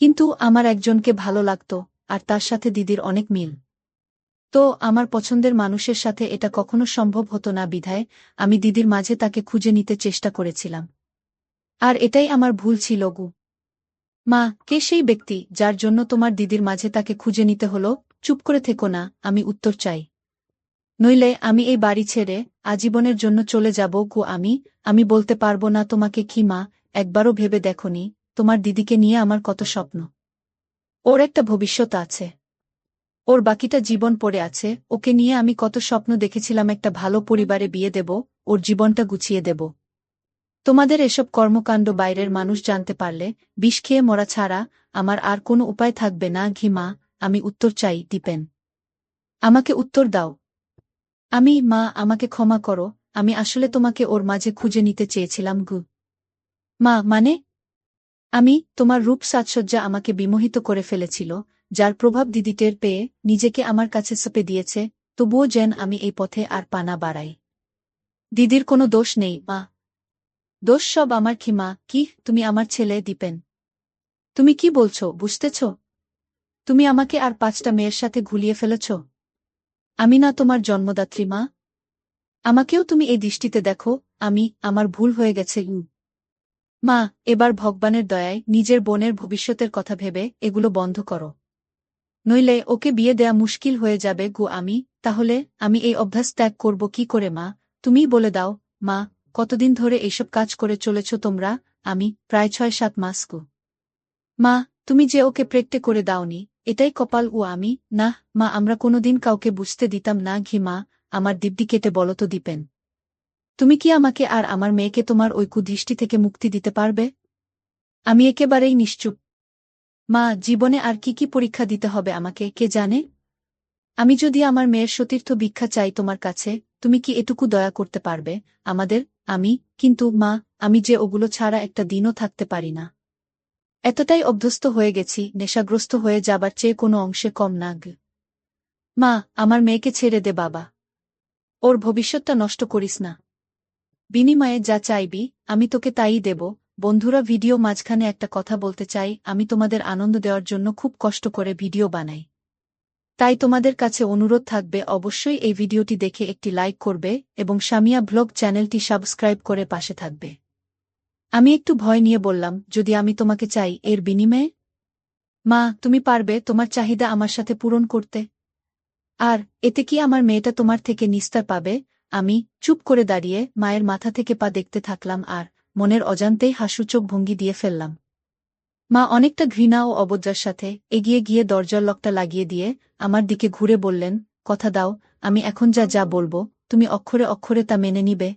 কিন্তু আমার একজনকে ভালো লাগত, আর তার সাথে দিদির অনেক মিল। তো আমার পছন্দের মানুষের সাথে এটা কখনো সম্ভব হতো না, বিধায় আমি দিদির মাঝে তাকে খুঁজে নিতে চেষ্টা করেছিলাম। আর এটাই আমার ভুল ছিল গু। মা, কে সেই ব্যক্তি যার জন্য তোমার দিদির মাঝে তাকে খুঁজে নিতে হলো? চুপ করে থেকো না, আমি উত্তর চাই। নইলে আমি এই বাড়ি ছেড়ে আজীবনের জন্য চলে যাব গো। আমি বলতে পারবো না তোমাকে কি মা, একবারও ভেবে দেখোনি তোমার দিদিকে নিয়ে আমার কত স্বপ্ন। ওর একটা ভবিষ্যৎ আছে, ওর বাকিটা জীবন পড়ে আছে। ওকে নিয়ে আমি কত স্বপ্ন দেখেছিলাম, একটা ভালো পরিবারে বিয়ে দেব, ওর জীবনটা গুছিয়ে দেব। তোমাদের এসব কর্মকাণ্ড বাইরের মানুষ জানতে পারলে বিষ খেয়ে মরা ছাড়া আমার আর কোনো উপায় থাকবে না ঘিমা। আমি উত্তর চাই দীপেন, আমাকে উত্তর দাও। মা, আমাকে ক্ষমা করো, আমি আসলে তোমাকে ওর মাঝে খুঁজে নিতে চেয়েছিলাম গু। মা, মানে? তোমার রূপ সাজসজ্জা আমাকে বিমোহিত করে ফেলেছিল, যার প্রভাব দিদি টের পেয়ে নিজেকে আমার কাছে সঁপে দিয়েছে, তবুও যেন আমি এই পথে আর পা না বাড়াই। দিদির কোনো দোষ নেই মা, দোষ সব আমার খিমা। কি তুমি আমার ছেলে দীপেন? তুমি কি বলছো বুঝতেছ? তুমি আমাকে আর 5টা মেয়ের সাথে ঘুলিয়ে ফেলেছ। আমি না তোমার জন্মদাত্রী মা। আমাকেও তুমি এই দৃষ্টিতে দেখো। আমার ভুল হয়ে গেছে মা, এবার ভগবানের দয়ায় নিজের বোনের ভবিষ্যতের কথা ভেবে এগুলো বন্ধ করো, নইলে ওকে বিয়ে দেয়া মুশকিল হয়ে যাবে গু। তাহলে আমি এই অভ্যাস ত্যাগ করব কি করে মা? তুমিই বলে দাও মা, কতদিন ধরে এইসব কাজ করে চলেছ তোমরা? প্রায় 6-7 মাস গু। মা, তুমি যে ওকে প্রেগটে করে দাওনি, এটাই কপাল। না মা, আমরা কোনোদিন কাউকে বুঝতে দিতাম না ঘি মা। আমার দিব্যি কেটে বলো তো দীপেন, তুমি কি আমাকে আর আমার মেয়েকে তোমার ওই কুদৃষ্টি থেকে মুক্তি দিতে পারবে? আমি একেবারেই নিশ্চুপ। মা, জীবনে আর কি কি পরীক্ষা দিতে হবে আমাকে কে জানে? আমি যদি আমার মেয়ের সতীর্থ ভিক্ষা চাই তোমার কাছে, তুমি কি এটুকু দয়া করতে পারবে আমাদের? কিন্তু মা, আমি যে ওগুলো ছাড়া একটা দিনও থাকতে পারি না। এতটাই অভ্যস্ত হয়ে গেছি, নেশাগ্রস্ত হয়ে যাবার চেয়ে কোনো অংশে কম না মা, আমার মেয়েকে ছেড়ে দে বাবা, ওর ভবিষ্যৎটা নষ্ট করিস না। বিনিময়ে যা চাইবি আমি তোকে তাই দেব। বন্ধুরা, ভিডিও মাঝখানে একটা কথা বলতে চাই, আমি তোমাদের আনন্দ দেওয়ার জন্য খুব কষ্ট করে ভিডিও বানাই। তাই তোমাদের কাছে অনুরোধ থাকবে অবশ্যই এই ভিডিওটি দেখে একটি লাইক করবে এবং সামিয়া ব্লগ চ্যানেলটি সাবস্ক্রাইব করে পাশে থাকবে। আমি একটু ভয় নিয়ে বললাম, যদি আমি তোমাকে চাই এর বিনিময়ে? মা, তুমি পারবে তোমার চাহিদা আমার সাথে পূরণ করতে? আর এতে কি আমার মেয়েটা তোমার থেকে নিস্তার পাবে? আমি চুপ করে দাঁড়িয়ে মায়ের মাথা থেকে পা দেখতে থাকলাম আর মনের অজান্তেই হাসুচোখ ভঙ্গি দিয়ে ফেললাম। মা অনেকটা ঘৃণা ও অবজ্ঞার সাথে এগিয়ে গিয়ে দরজার লকটা লাগিয়ে দিয়ে আমার দিকে ঘুরে বললেন, কথা দাও আমি এখন যা যা বলবো তুমি অক্ষরে অক্ষরে তা মেনে নিবে?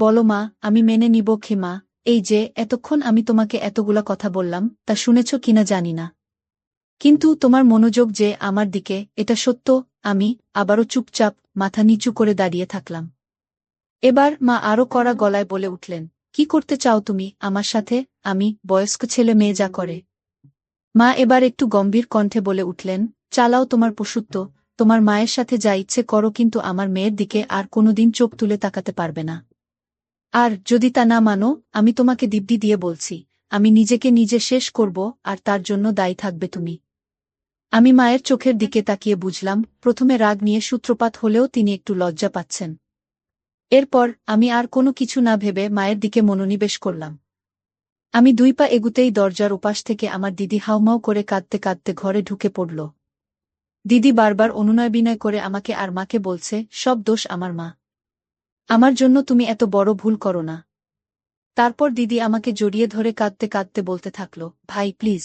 বলো মা, আমি মেনে নিব ক্ষমা। এই যে এতক্ষণ আমি তোমাকে এতগুলা কথা বললাম, তা শুনেছ কিনা জানি না। কিন্তু তোমার মনোযোগ যে আমার দিকে, এটা সত্য। আমি আবারও চুপচাপ মাথা নিচু করে দাঁড়িয়ে থাকলাম। এবার মা আরো কড়া গলায় বলে উঠলেন, কি করতে চাও তুমি আমার সাথে? আমি বয়স্ক ছেলে মেয়ে যা করে। মা এবার একটু গম্ভীর কণ্ঠে বলে উঠলেন, চালাও তোমার পশুত্ব, তোমার মায়ের সাথে যা ইচ্ছে করো, কিন্তু আমার মেয়ের দিকে আর কোনোদিন চোখ তুলে তাকাতে পারবে না। আর যদি তা না মানো, আমি তোমাকে দিব্যি দিয়ে বলছি, আমি নিজেকে নিজে শেষ করব, আর তার জন্য দায়ী থাকবে তুমি। আমি মায়ের চোখের দিকে তাকিয়ে বুঝলাম, প্রথমে রাগ নিয়ে সূত্রপাত হলেও তিনি একটু লজ্জা পাচ্ছেন। এরপর আমি আর কোনো কিছু না ভেবে মায়ের দিকে মনোনিবেশ করলাম। আমি 2 পা এগুতেই দরজার ওপাশ থেকে আমার দিদি হাউমাউ করে কাঁদতে কাঁদতে ঘরে ঢুকে পড়ল। দিদি বারবার অনুনয় বিনয় করে আমাকে আর মাকে বলছে, সব দোষ আমার মা। আমার জন্য তুমি এত বড় ভুল করো না। তারপর দিদি আমাকে জড়িয়ে ধরে কাঁদতে কাঁদতে বলতে থাকল, ভাই প্লিজ,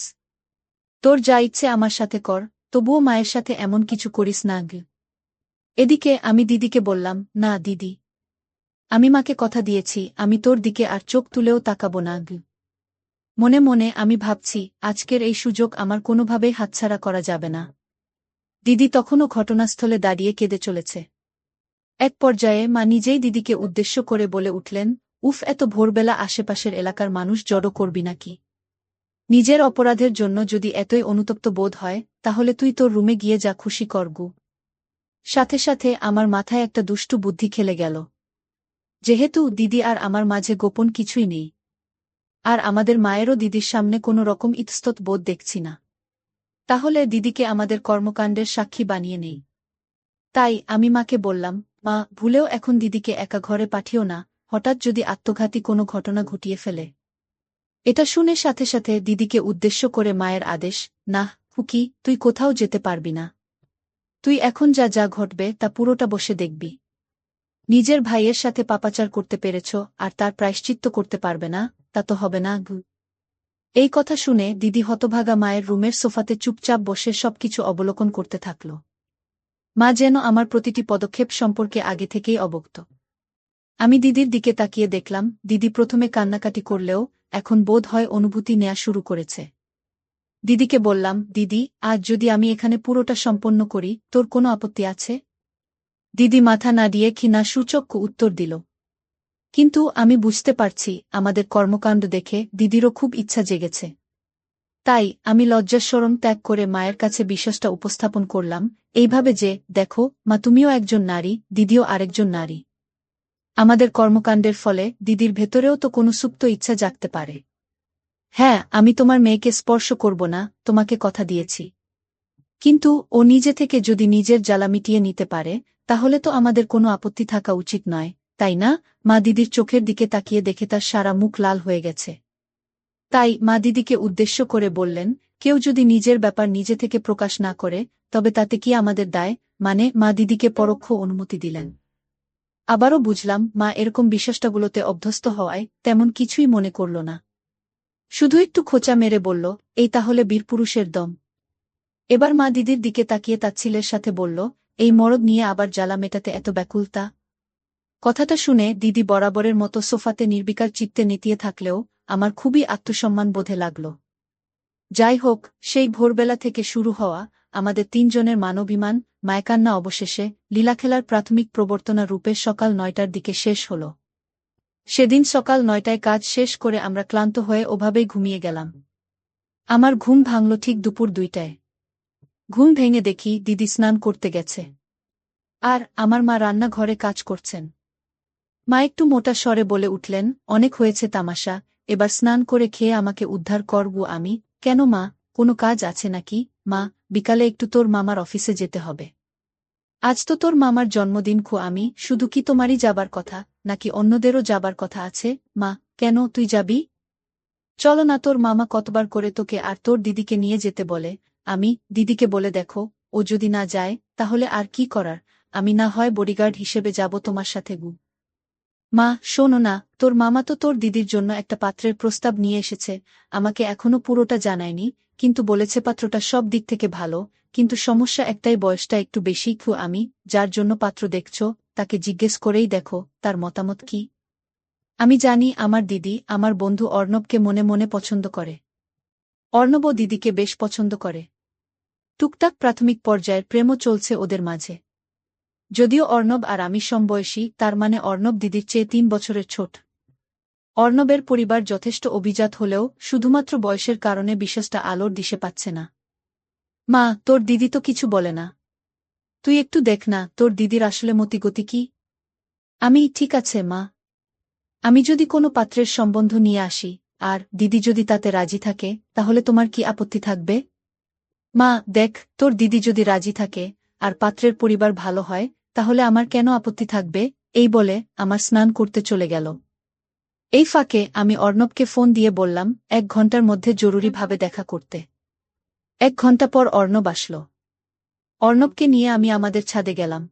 তোর যা ইচ্ছে আমার সাথে কর, তবুও মায়ের সাথে এমন কিছু করিস না। এদিকে আমি দিদিকে বললাম, না দিদি, আমি মাকে কথা দিয়েছি, আমি তোর দিকে আর চোখ তুলেও তাকাবো না। মনে মনে আমি ভাবছি, আজকের এই সুযোগ আমার কোনোভাবেই হাতছাড়া করা যাবে না। দিদি তখনও ঘটনাস্থলে দাঁড়িয়ে কেঁদে চলেছে। এক পর্যায়ে মা নিজেই দিদিকে উদ্দেশ্য করে বলে উঠলেন, উফ, এত ভোরবেলা আশেপাশের এলাকার মানুষ জড়ো করবি নাকি? নিজের অপরাধের জন্য যদি এতই অনুতপ্ত বোধ হয়, তাহলে তুই তোর রুমে গিয়ে যা খুশি করগু। সাথে সাথে আমার মাথায় একটা দুষ্টু বুদ্ধি খেলে গেল। যেহেতু দিদি আর আমার মাঝে গোপন কিছুই নেই, আর আমাদের মায়েরও দিদির সামনে কোনো রকম ইতস্তত বোধ দেখছি না, তাহলে দিদিকে আমাদের কর্মকাণ্ডের সাক্ষী বানিয়ে নেই। তাই আমি মাকে বললাম, মা, ভুলেও এখন দিদিকে একা ঘরে পাঠিও না, হঠাৎ যদি আত্মঘাতী কোনো ঘটনা ঘটিয়ে ফেলে। এটা শুনে সাথে সাথে দিদিকে উদ্দেশ্য করে মায়ের আদেশ, না খুকি, তুই কোথাও যেতে পারবি না। তুই এখন যা যা ঘটবে তা পুরোটা বসে দেখবি। নিজের ভাইয়ের সাথে পাপাচার করতে পেরেছ, আর তার প্রায়শ্চিত্ত করতে পারবে না, তা তো হবে না। এই কথা শুনে দিদি হতভাগা মায়ের রুমের সোফাতে চুপচাপ বসে সবকিছু অবলোকন করতে থাকল। মা যেন আমার প্রতিটি পদক্ষেপ সম্পর্কে আগে থেকেই অবগত। আমি দিদির দিকে তাকিয়ে দেখলাম, দিদি প্রথমে কান্নাকাটি করলেও এখন বোধ হয় অনুভূতি নেয়া শুরু করেছে। দিদিকে বললাম, দিদি, আজ যদি আমি এখানে পুরোটা সম্পন্ন করি, তোর কোনো আপত্তি আছে? দিদি মাথা নাড়িয়ে ক্ষীণা সূচক উত্তর দিল। কিন্তু আমি বুঝতে পারছি, আমাদের কর্মকাণ্ড দেখে দিদিরও খুব ইচ্ছা জেগেছে। তাই আমি লজ্জাশরম ত্যাগ করে মায়ের কাছে বিশ্বাসটা উপস্থাপন করলাম, এইভাবে যে, দেখো মা, তুমিও একজন নারী, দিদিও আরেকজন নারী। আমাদের কর্মকাণ্ডের ফলে দিদির ভেতরেও তো কোনো সুপ্ত ইচ্ছা জাগতে পারে। হ্যাঁ, আমি তোমার মেয়েকে স্পর্শ করব না, তোমাকে কথা দিয়েছি। কিন্তু ও নিজে থেকে যদি নিজের জ্বালা মিটিয়ে নিতে পারে, তাহলে তো আমাদের কোনো আপত্তি থাকা উচিত নয়, তাই না? মা দিদির চোখের দিকে তাকিয়ে দেখে তার সারা মুখ লাল হয়ে গেছে। তাই মা দিদিকে উদ্দেশ্য করে বললেন, কেউ যদি নিজের ব্যাপার নিজে থেকে প্রকাশ না করে, তবে তাতে কি আমাদের দায়? মানে মা দিদিকে পরোক্ষ অনুমতি দিলেন। আবারও বুঝলাম, মা এরকম বিশ্বাসটাগুলোতে অভ্যস্ত হওয়ায় তেমন কিছুই মনে করল না। শুধু একটু খোঁচা মেরে বলল, এই তাহলে বীরপুরুষের দম। এবার মা দিদির দিকে তাকিয়ে তাচ্ছিলের সাথে বলল, এই মরদ নিয়ে আবার জ্বালা মেটাতে এত ব্যাকুলতা? কথাটা শুনে দিদি বরাবরের মতো সোফাতে নির্বিকার চিত্তে নেতিয়ে থাকলেও আমার খুবই আত্মসম্মান বোধে লাগল। যাই হোক, সেই ভোরবেলা থেকে শুরু হওয়া আমাদের 3 জনের মানবিমান, মায়কান্না অবশেষে লীলাখেলার প্রাথমিক প্রবর্তনা রূপে সকাল 9টার দিকে শেষ হল। সেদিন সকাল 9টায় কাজ শেষ করে আমরা ক্লান্ত হয়ে ওভাবেই ঘুমিয়ে গেলাম। আমার ঘুম ভাঙল ঠিক দুপুর 2টায়। ঘুম ভেঙে দেখি দিদি স্নান করতে গেছে, আর আমার মা রান্নাঘরে কাজ করছেন। মা একটু মোটা স্বরে বলে উঠলেন, অনেক হয়েছে তামাশা, এবার স্নান করে খেয়ে আমাকে উদ্ধার করবো আমি। কেন মা, কোনো কাজ আছে নাকি? মা, বিকালে একটু তোর মামার অফিসে যেতে হবে। আজ তো তোর মামার জন্মদিন। আমি শুধু কি তোমারই যাবার কথা, নাকি অন্যদেরও যাবার কথা আছে? মা, কেন, তুই যাবি? চলো না, তোর মামা কতবার করে তোকে আর তোর দিদিকে নিয়ে যেতে বলে। আমি দিদিকে বলে দেখো, ও যদি না যায়, তাহলে আর কি করার, আমি না হয় বডিগার্ড হিসেবে যাব তোমার সাথে। মা, শোনো না, তোর মামা তো তোর দিদির জন্য একটা পাত্রের প্রস্তাব নিয়ে এসেছে, আমাকে এখনো পুরোটা জানায়নি, কিন্তু বলেছে পাত্রটা সব দিক থেকে ভালো, কিন্তু সমস্যা একটাই, বয়সটা একটু বেশি। আমি যার জন্য পাত্র দেখছ, তাকে জিজ্ঞেস করেই দেখো, তার মতামত কি। আমি জানি আমার দিদি আমার বন্ধু অর্ণবকে মনে মনে পছন্দ করে। অর্ণবও দিদিকে বেশ পছন্দ করে। টুকটাক প্রাথমিক পর্যায়ের প্রেমও চলছে ওদের মাঝে। যদিও অর্ণব আর আমি সমবয়সী, তার মানে অর্ণব দিদির চেয়ে ৩ বছরের ছোট। অর্ণবের পরিবার যথেষ্ট অভিজাত হলেও শুধুমাত্র বয়সের কারণে বিশ্বাসটা আলোর দিশে পাচ্ছে না। মা, তোর দিদি তো কিছু বলে না? তুই একটু দেখ না তোর দিদির আসলে মতিগতি কি। আমি ঠিক আছে মা। আমি যদি কোনো পাত্রের সম্বন্ধ নিয়ে আসি, আর দিদি যদি তাতে রাজি থাকে, তাহলে তোমার কি আপত্তি থাকবে? মা দেখ, তোর দিদি যদি রাজি থাকে, আর পাত্রের পরিবার ভালো হয়, তাহলে আমার কেন আপত্তি থাকবে? এই বলে আমার স্নান করতে চলে গেল। এই ফাঁকে আমি অর্ণবকে ফোন দিয়ে বললাম ১ ঘন্টার মধ্যে জরুরিভাবে দেখা করতে। ১ ঘন্টা পর অর্ণব আসল। অর্ণবকে নিয়ে আমি আমাদের ছাদে গেলাম।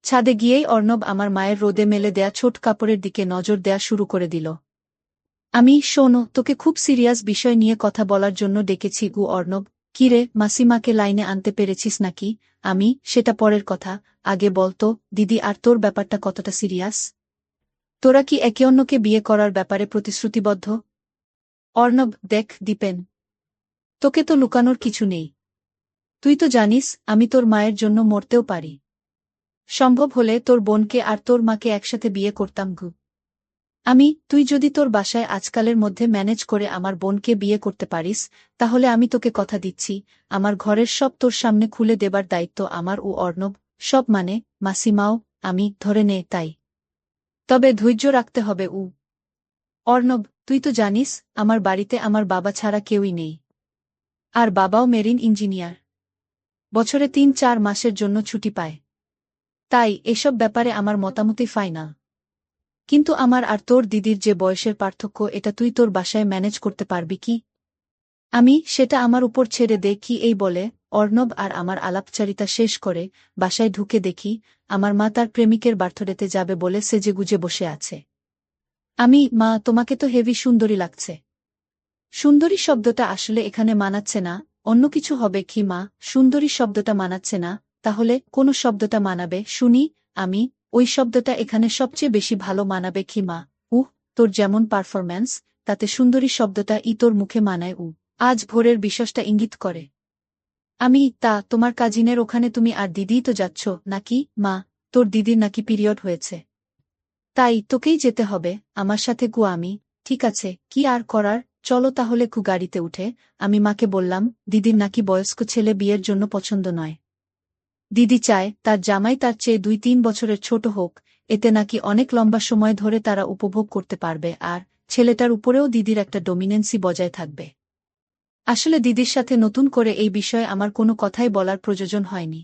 ছাদে গিয়েই অর্ণব আমার মায়ের রোদে মেলে দেয়া ছোট কাপড়ের দিকে নজর দেয়া শুরু করে দিল। আমি, শোনো, তোকে খুব সিরিয়াস বিষয় নিয়ে কথা বলার জন্য ডেকেছি গু অর্ণব। কি রে, মাসিমাকে লাইনে আনতে পেরেছিস নাকি? আমি, সেটা পরের কথা, আগে বলতো দিদি আর তোর ব্যাপারটা কতটা সিরিয়াস? তোরা কি একে অন্যকে বিয়ে করার ব্যাপারে প্রতিশ্রুতিবদ্ধ? অর্ণব, দেখ দীপেন, তোকে তো লুকানোর কিছু নেই। তুই তো জানিস আমি তোর মায়ের জন্য মরতেও পারি। সম্ভব হলে তোর বোনকে আর তোর মাকে একসাথে বিয়ে করতাম গু। তুই যদি তোর বাসায় আজকালের মধ্যে ম্যানেজ করে আমার বোনকে বিয়ে করতে পারিস, তাহলে আমি তোকে কথা দিচ্ছি, আমার ঘরের সব তোর সামনে খুলে দেবার দায়িত্ব আমার। ও অর্ণব, সব মানে মাসিমাও, আমি ধরে নে তাই। তবে ধৈর্য রাখতে হবে। অর্ণব, তুই তো জানিস আমার বাড়িতে আমার বাবা ছাড়া কেউই নেই। আর বাবাও মেরিন ইঞ্জিনিয়ার। বছরে ৩-৪ মাসের জন্য ছুটি পায়। তাই এসব ব্যাপারে আমার মতামতই ফাইনাল। কিন্তু আমার আর তোর দিদির যে বয়সের পার্থক্য, এটা তুই তোর বাসায় ম্যানেজ করতে পারবি কি? সেটা আমার উপর ছেড়ে দে। কি এই বলে অর্ণব আর আমার আলাপচারিতা শেষ করে বাসায় ঢুকে দেখি আমার মা তার প্রেমিকের বার্থডেতে যাবে বলে সেজেগুজে বসে আছে। মা, তোমাকে তো হেভি সুন্দরী লাগছে। সুন্দরী শব্দটা আসলে এখানে মানাচ্ছে না, অন্য কিছু হবে কি মা? সুন্দরী শব্দটা মানাচ্ছে না, তাহলে কোন শব্দটা মানাবে শুনি? আমি, ওই শব্দটা এখানে সবচেয়ে বেশি ভালো মানাবে কি মা? তোর যেমন পারফরম্যান্স, তাতে সুন্দরী শব্দটা তোর মুখে মানায়। আজ ভোরের বিশ্বাসটা ইঙ্গিত করে। তা তোমার কাজিনের ওখানে তুমি আর দিদিই তো যাচ্ছ নাকি? মা, তোর দিদির নাকি পিরিয়ড হয়েছে। তাই তোকেই যেতে হবে আমার সাথে গু। ঠিক আছে, কি আর করার, চলো তাহলে গাড়িতে উঠে। আমি মাকে বললাম দিদির নাকি বয়স্ক ছেলে বিয়ের জন্য পছন্দ নয়। দিদি চায় তার জামাই তার চেয়ে ২-৩ বছরের ছোট হোক, এতে নাকি অনেক লম্বা সময় ধরে তারা উপভোগ করতে পারবে, আর ছেলেটার উপরেও দিদির একটা ডমিনেন্সি বজায় থাকবে। আসলে দিদির সাথে নতুন করে এই বিষয়ে আমার কোনো কথাই বলার প্রয়োজন হয়নি।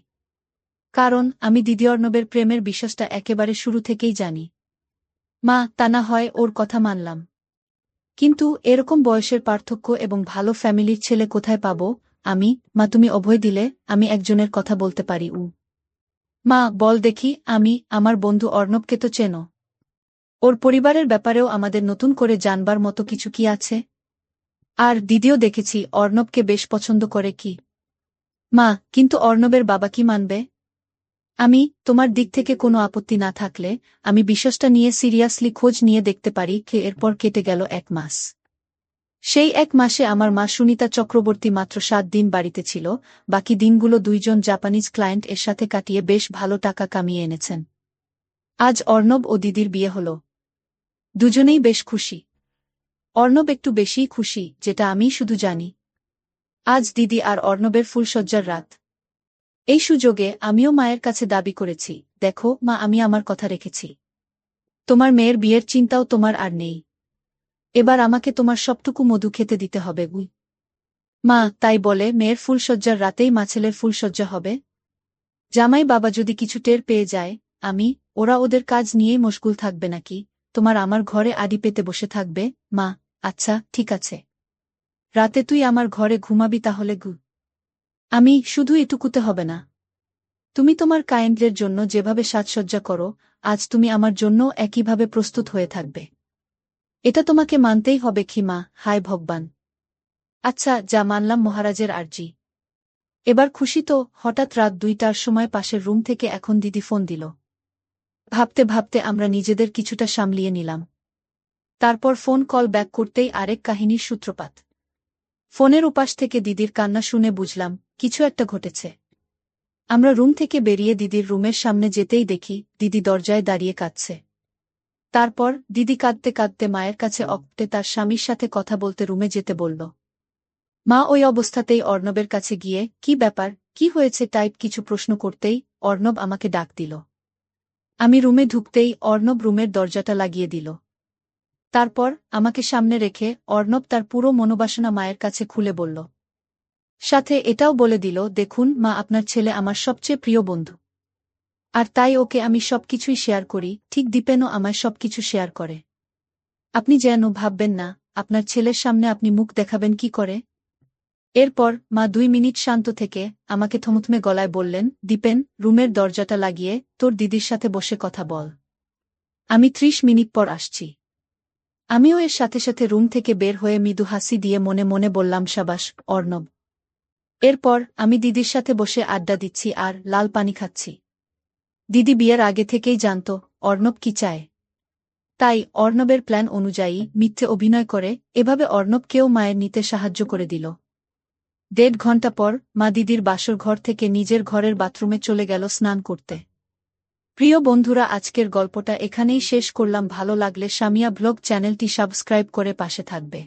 কারণ আমি দিদি অর্ণবের প্রেমের বিশ্বাসটা একেবারে শুরু থেকেই জানি। তা না হয় ওর কথা মানলাম। কিন্তু এরকম বয়সের পার্থক্য এবং ভালো ফ্যামিলির ছেলে কোথায় পাব? তুমি অভয় দিলে আমি একজনের কথা বলতে পারি। বল দেখি। আমার বন্ধু অর্ণবকে তো চেনো। ওর পরিবারের ব্যাপারেও আমাদের নতুন করে জানবার মতো কিছু কি আছে? আর দিদিও দেখেছি অর্ণবকে বেশ পছন্দ করে। কি কিন্তু অর্ণবের বাবা কি মানবে? তোমার দিক থেকে কোনো আপত্তি না থাকলে আমি বিষয়টা নিয়ে সিরিয়াসলি খোঁজ নিয়ে দেখতে পারি। এরপর কেটে গেল ১ মাস। সেই ১ মাসে আমার মা সুনিতা চক্রবর্তী মাত্র ৭ দিন বাড়িতে ছিল, বাকি দিনগুলো ২ জন জাপানিজ ক্লায়েন্ট এর সাথে কাটিয়ে বেশ ভালো টাকা কামিয়ে এনেছেন। আজ অর্ণব ও দিদির বিয়ে হল। দুজনেই বেশ খুশি। অর্ণব একটু বেশিই খুশি, যেটা আমি শুধু জানি। আজ দিদি আর অর্ণবের ফুলশয্যার রাত। এই সুযোগে আমিও মায়ের কাছে দাবি করেছি, দেখো মা, আমি আমার কথা রেখেছি। তোমার মেয়ের বিয়ের চিন্তাও তোমার আর নেই। এবার আমাকে তোমার সবটুকু মধু খেতে দিতে হবে। তাই বলে মেয়ের ফুলশয্যার রাতেই ছেলের ফুলশয্যা হবে? জামাই বাবা যদি কিছু টের পেয়ে যায়, ওরা ওদের কাজ নিয়েই মশগুল থাকবে নাকি? তোমার আমার ঘরে আড়ি পেতে বসে থাকবে? আচ্ছা ঠিক আছে, রাতে তুই আমার ঘরে ঘুমাবি তাহলে। শুধু এটুকুতে হবে না। তুমি তোমার কায়েন্ডের জন্য যেভাবে সাজসজ্জা করো, আজ তুমি আমার জন্য একইভাবে প্রস্তুত হয়ে থাকবে। এটা তোমাকে মানতেই হবে কি মা? হায় ভগবান! আচ্ছা যা, মানলাম মহারাজের আর্জি। এবার খুশি তো? হঠাৎ রাত ২টার সময় পাশের রুম থেকে এখন দিদি ফোন দিল। ভাবতে ভাবতে আমরা নিজেদের কিছুটা সামলিয়ে নিলাম। তারপর ফোন কল ব্যাক করতেই আরেক কাহিনীর সূত্রপাত। ফোনের উপাস থেকে দিদির কান্না শুনে বুঝলাম কিছু একটা ঘটেছে। আমরা রুম থেকে বেরিয়ে দিদির রুমের সামনে যেতেই দেখি দিদি দরজায় দাঁড়িয়ে কাঁদছে। তারপর দিদি কাঁদতে কাঁদতে মায়ের কাছে অক্টে তার স্বামীর সাথে কথা বলতে রুমে যেতে বলল। মা ওই অবস্থাতেই অর্ণবের কাছে গিয়ে কি ব্যাপার, কি হয়েছে টাইপ কিছু প্রশ্ন করতেই অর্ণব আমাকে ডাক দিল। আমি রুমে ঢুকতেই অর্ণব রুমের দরজাটা লাগিয়ে দিল। তারপর আমাকে সামনে রেখে অর্ণব তার পুরো মনোবাসনা মায়ের কাছে খুলে বলল। সাথে এটাও বলে দিল, দেখুন মা, আপনার ছেলে আমার সবচেয়ে প্রিয় বন্ধু। আর তাই ওকে আমি সবকিছুই শেয়ার করি, ঠিক দীপেনও আমায় সবকিছু শেয়ার করে। আপনি যেন ভাববেন না আপনার ছেলের সামনে আপনি মুখ দেখাবেন কি করে। এরপর মা 2 মিনিট শান্ত থেকে আমাকে থমথমে গলায় বললেন, দীপেন, রুমের দরজাটা লাগিয়ে তোর দিদির সাথে বসে কথা বল। আমি 30 মিনিট পর আসছি। আমিও এর সাথে সাথে রুম থেকে বের হয়ে মৃদু হাসি দিয়ে মনে মনে বললাম, সাবাস অর্ণব। এরপর আমি দিদির সাথে বসে আড্ডা দিচ্ছি আর লাল পানি খাচ্ছি। দিদি বিয়ের আগে থেকেই জানত অর্ণব কি চায়। তাই অর্ণবের প্ল্যান অনুযায়ী মিথ্যে অভিনয় করে এভাবে অর্ণবকেও মায়ের নিতে সাহায্য করে দিল। 1.5 ঘণ্টা পর মা দিদির বাসর ঘর থেকে নিজের ঘরের বাথরুমে চলে গেল স্নান করতে। প্রিয় বন্ধুরা, আজকের গল্পটা এখানেই শেষ করলাম। ভালো লাগলে সামিয়া ব্লগ চ্যানেলটি সাবস্ক্রাইব করে পাশে থাকবে।